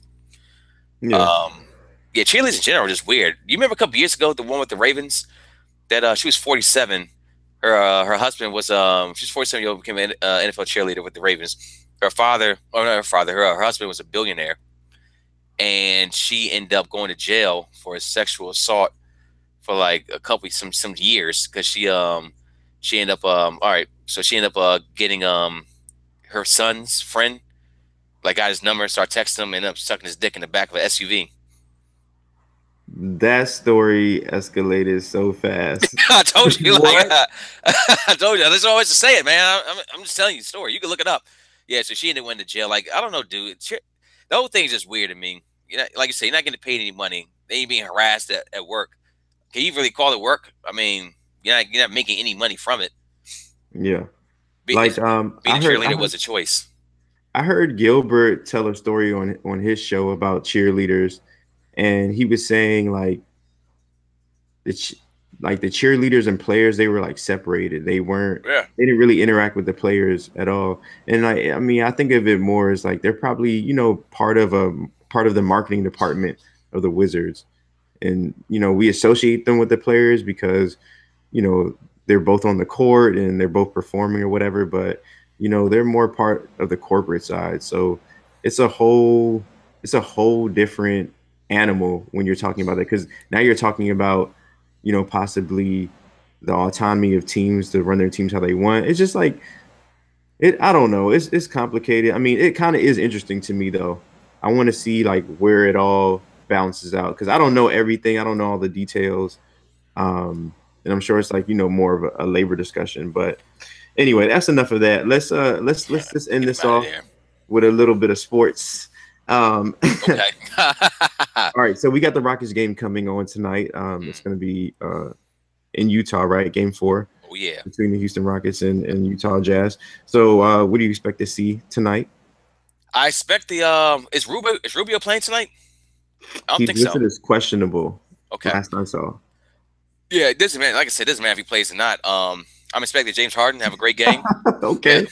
Yeah. Um, yeah, cheerleaders in general are just weird. You remember a couple years ago, the one with the Ravens that she was 47. Her husband was she's 47 year old, became an NFL cheerleader with the Ravens. Her father, or not her father, her husband was a billionaire, and she ended up going to jail for a sexual assault for like a couple some years because she ended up all right, so she ended up getting her son's friend, like, got his number, started texting him, ended up sucking his dick in the back of an SUV. That story escalated so fast. I told you, like, What? I told you. There's always to say it, man. I'm just telling you the story. You can look it up. Yeah, so she ended up went to jail. Like, I don't know, dude. The whole thing is just weird to me. Like you say, you're not getting paid any money. They ain't being harassed at work. Can you really call it work? I mean, you're not making any money from it. Yeah. Being Like a cheerleader was a choice. I heard Gilbert tell a story on his show about cheerleaders, and he was saying like the ch- like the cheerleaders and players, they were like separated. Yeah. They didn't really interact with the players at all. And I mean, I think of it more as like they're probably part of the marketing department of the Wizards, and we associate them with the players because you know they're both on the court and they're both performing or whatever, but they're more part of the corporate side. So it's a whole different animal when you're talking about that, because now you're talking about possibly the autonomy of teams to run their teams how they want. It's just like I don't know, it's complicated. I mean, it kind of is interesting to me though. I want to see like where it all balances out, because I don't know everything. I don't know all the details. And I'm sure it's like more of a labor discussion. But anyway, that's enough of that. Let's just end Get him this out of off there. with a little bit of sports. All Okay. right, so we got the Rockets game coming on tonight. It's going to be in Utah, right? Game 4 Oh yeah. between the Houston Rockets and Utah Jazz. So what do you expect to see tonight? I expect the is Rubio playing tonight? I don't He's think so. listed as questionable. Okay. Last I saw. Yeah, it doesn't matter. Like I said, it doesn't matter if he plays or not. I'm expecting James Harden to have a great game. Yeah. Okay.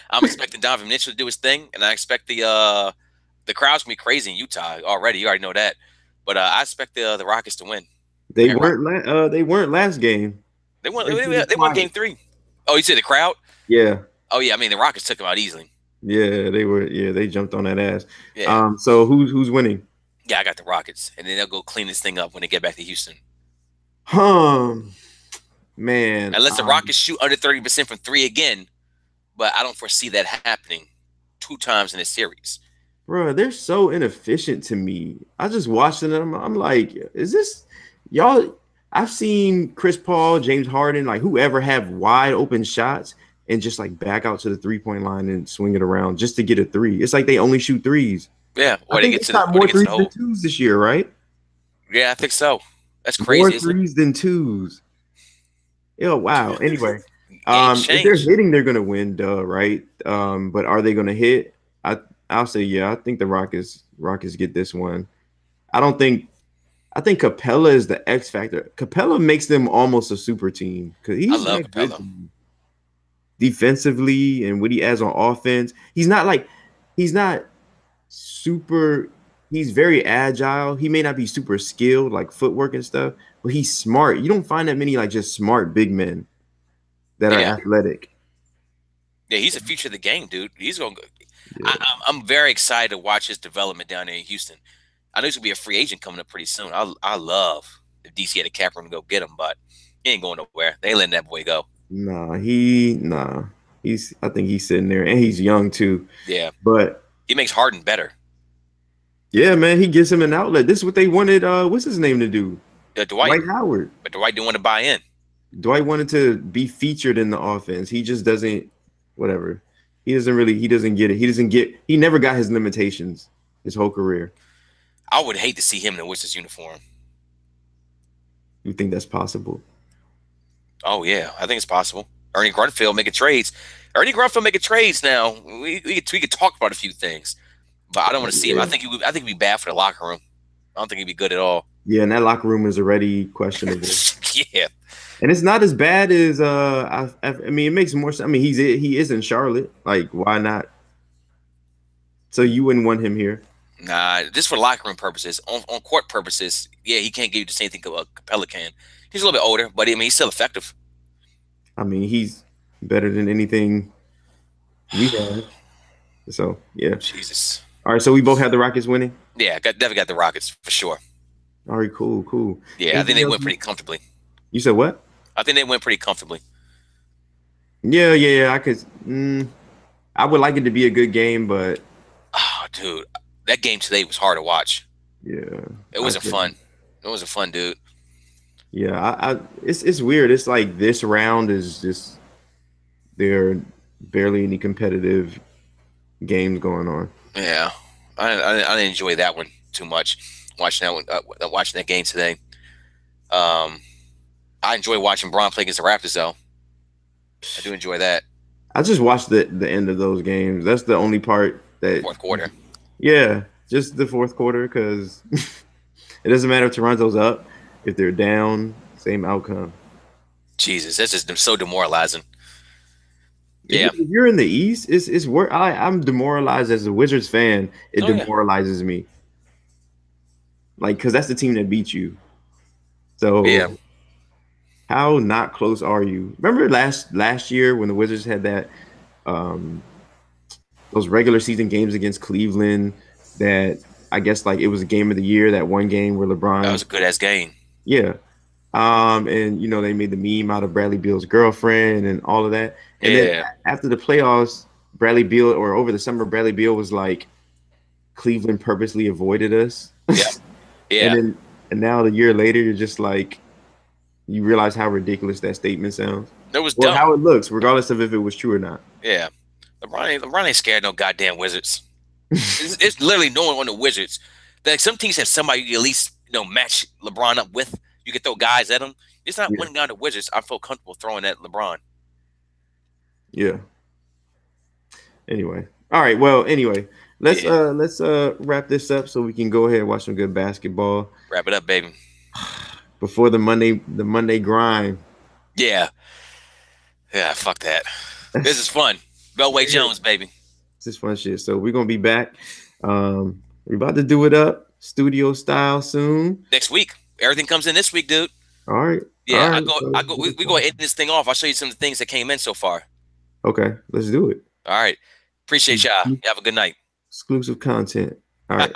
I'm expecting Donovan Mitchell to do his thing, and I expect the crowd's gonna be crazy in Utah already. You already know that. But I expect the Rockets to win. They Hey, weren't. They weren't last game. they won. Everything was They won quiet. game 3. Oh, you said the crowd? Yeah. Oh yeah. I mean, the Rockets took them out easily. Yeah, they were. Yeah, they jumped on that ass. Yeah. So who's winning? Yeah, I got the Rockets, and then they'll go clean this thing up when they get back to Houston. Hum, man. Unless the Rockets shoot under 30% from 3 again, but I don't foresee that happening 2 times in a series. Bro, they're so inefficient to me. I just watched them. I'm like, is this y'all? I've seen Chris Paul, James Harden, like whoever have wide open shots and just like back out to the 3-point line and swing it around just to get a three. It's like they only shoot threes. Yeah, I think they shot when more they get to threes the than hole. twos this year, right? Yeah, I think so. That's More crazy, isn't threes than twos. Yeah, wow. Anyway, it? Games if they're change. hitting, they're gonna win, duh, right? But are they gonna hit? I'll say yeah. I think the Rockets get this one. I don't think. I think Capella is the X factor. Capella makes them almost a super team because I he's love that good Capella. to me defensively and what he adds on offense. He's not super. he's very agile. He may not be super skilled, like footwork and stuff, but he's smart. You don't find that many like just smart big men that are Yeah, athletic. yeah, he's the future of the game, dude. He's gonna. Go, Yeah. I'm very excited to watch his development down there in Houston. I know he's gonna be a free agent coming up pretty soon. I love if DC had a cap room to go get him, but he ain't going nowhere. They ain't letting that boy go. Nah. He's I think he's sitting there and he's young too. Yeah, But he makes Harden better. yeah, man, he gives him an outlet. This is what they wanted what's his name to do? Dwight, Dwight Howard. but Dwight didn't want to buy in. Dwight wanted to be featured in the offense. He just doesn't whatever. He doesn't get it. He never got his limitations his whole career. I would hate to see him in a Wizards uniform. You think that's possible? Oh yeah, I think it's possible. Ernie Grunfeld making trades. Ernie Grunfeld making trades now. We could talk about a few things, but I don't want to see him. Yeah. I think he'd be bad for the locker room. I don't think he'd be good at all. Yeah, and that locker room is already questionable. Yeah, And it's not as bad as I mean it makes more sense. I mean he is in Charlotte. Like why not? So you wouldn't want him here. nah, just for locker room purposes. On court purposes, yeah, he can't give you the same thing Capella can. He's a little bit older, but I mean he's still effective. I mean he's better than anything we have. So yeah. Jesus. All right, so we both have the Rockets winning. Yeah, definitely got the Rockets for sure. All right, cool. Yeah, I think Anything they else? went pretty comfortably. You said what? I think they went pretty comfortably. Yeah. I could. I would like it to be a good game, but Oh, dude, that game today was hard to watch. yeah, It I wasn't could. fun. It wasn't fun, dude. Yeah, it's weird. It's like this round is just there are barely any competitive games going on. Yeah, I didn't enjoy that one too much. Watching that one, watching that game today. Um, I enjoy watching Braun play against the Raptors, though. I do enjoy that I just watched the end of those games. That's the only part that, fourth quarter. yeah, just the fourth quarter because it doesn't matter if Toronto's up, if they're down, same outcome. Jesus, that's just so demoralizing. If, Yeah. if you're in the East, it's where I'm demoralized as a Wizards fan. It Oh yeah. demoralizes me, like because that's the team that beat you. Yeah. So how not close are you? Remember last year when the Wizards had that um those regular season games against Cleveland that I guess like it was a game of the year, that one game where That LeBron, was a good ass game. yeah. And they made the meme out of Bradley Beal's girlfriend and all of that. And then Yeah. after the playoffs, Bradley Beal, or over the summer, Bradley Beal was like, Cleveland purposely avoided us. Yeah. And Yeah. then and now a year later, you're just like, you realize how ridiculous that statement sounds. That was Or dumb. how it looks, regardless of if it was true or not. Yeah. LeBron ain't scared of no goddamn Wizards. It's literally no one on the Wizards. Like some teams have somebody you at least match LeBron up with. You can throw guys at him. It's not Yeah. one guy on the Wizards. I feel comfortable throwing at LeBron. Yeah. Anyway. All right. Well, anyway, Yeah. let's wrap this up so we can go ahead and watch some good basketball Wrap it up, baby. before the Monday grind. Yeah. Yeah. Fuck that. This is fun. Beltway Jones, baby. This is fun shit. So we're gonna be back. We're about to do it up studio style soon. Next week. Everything comes in this week, dude. All right. Yeah. All right. So We go end this thing off. I'll show you some of the things that came in so far. okay, let's do it. All right. Appreciate y'all. You have a good night. Exclusive content. All right.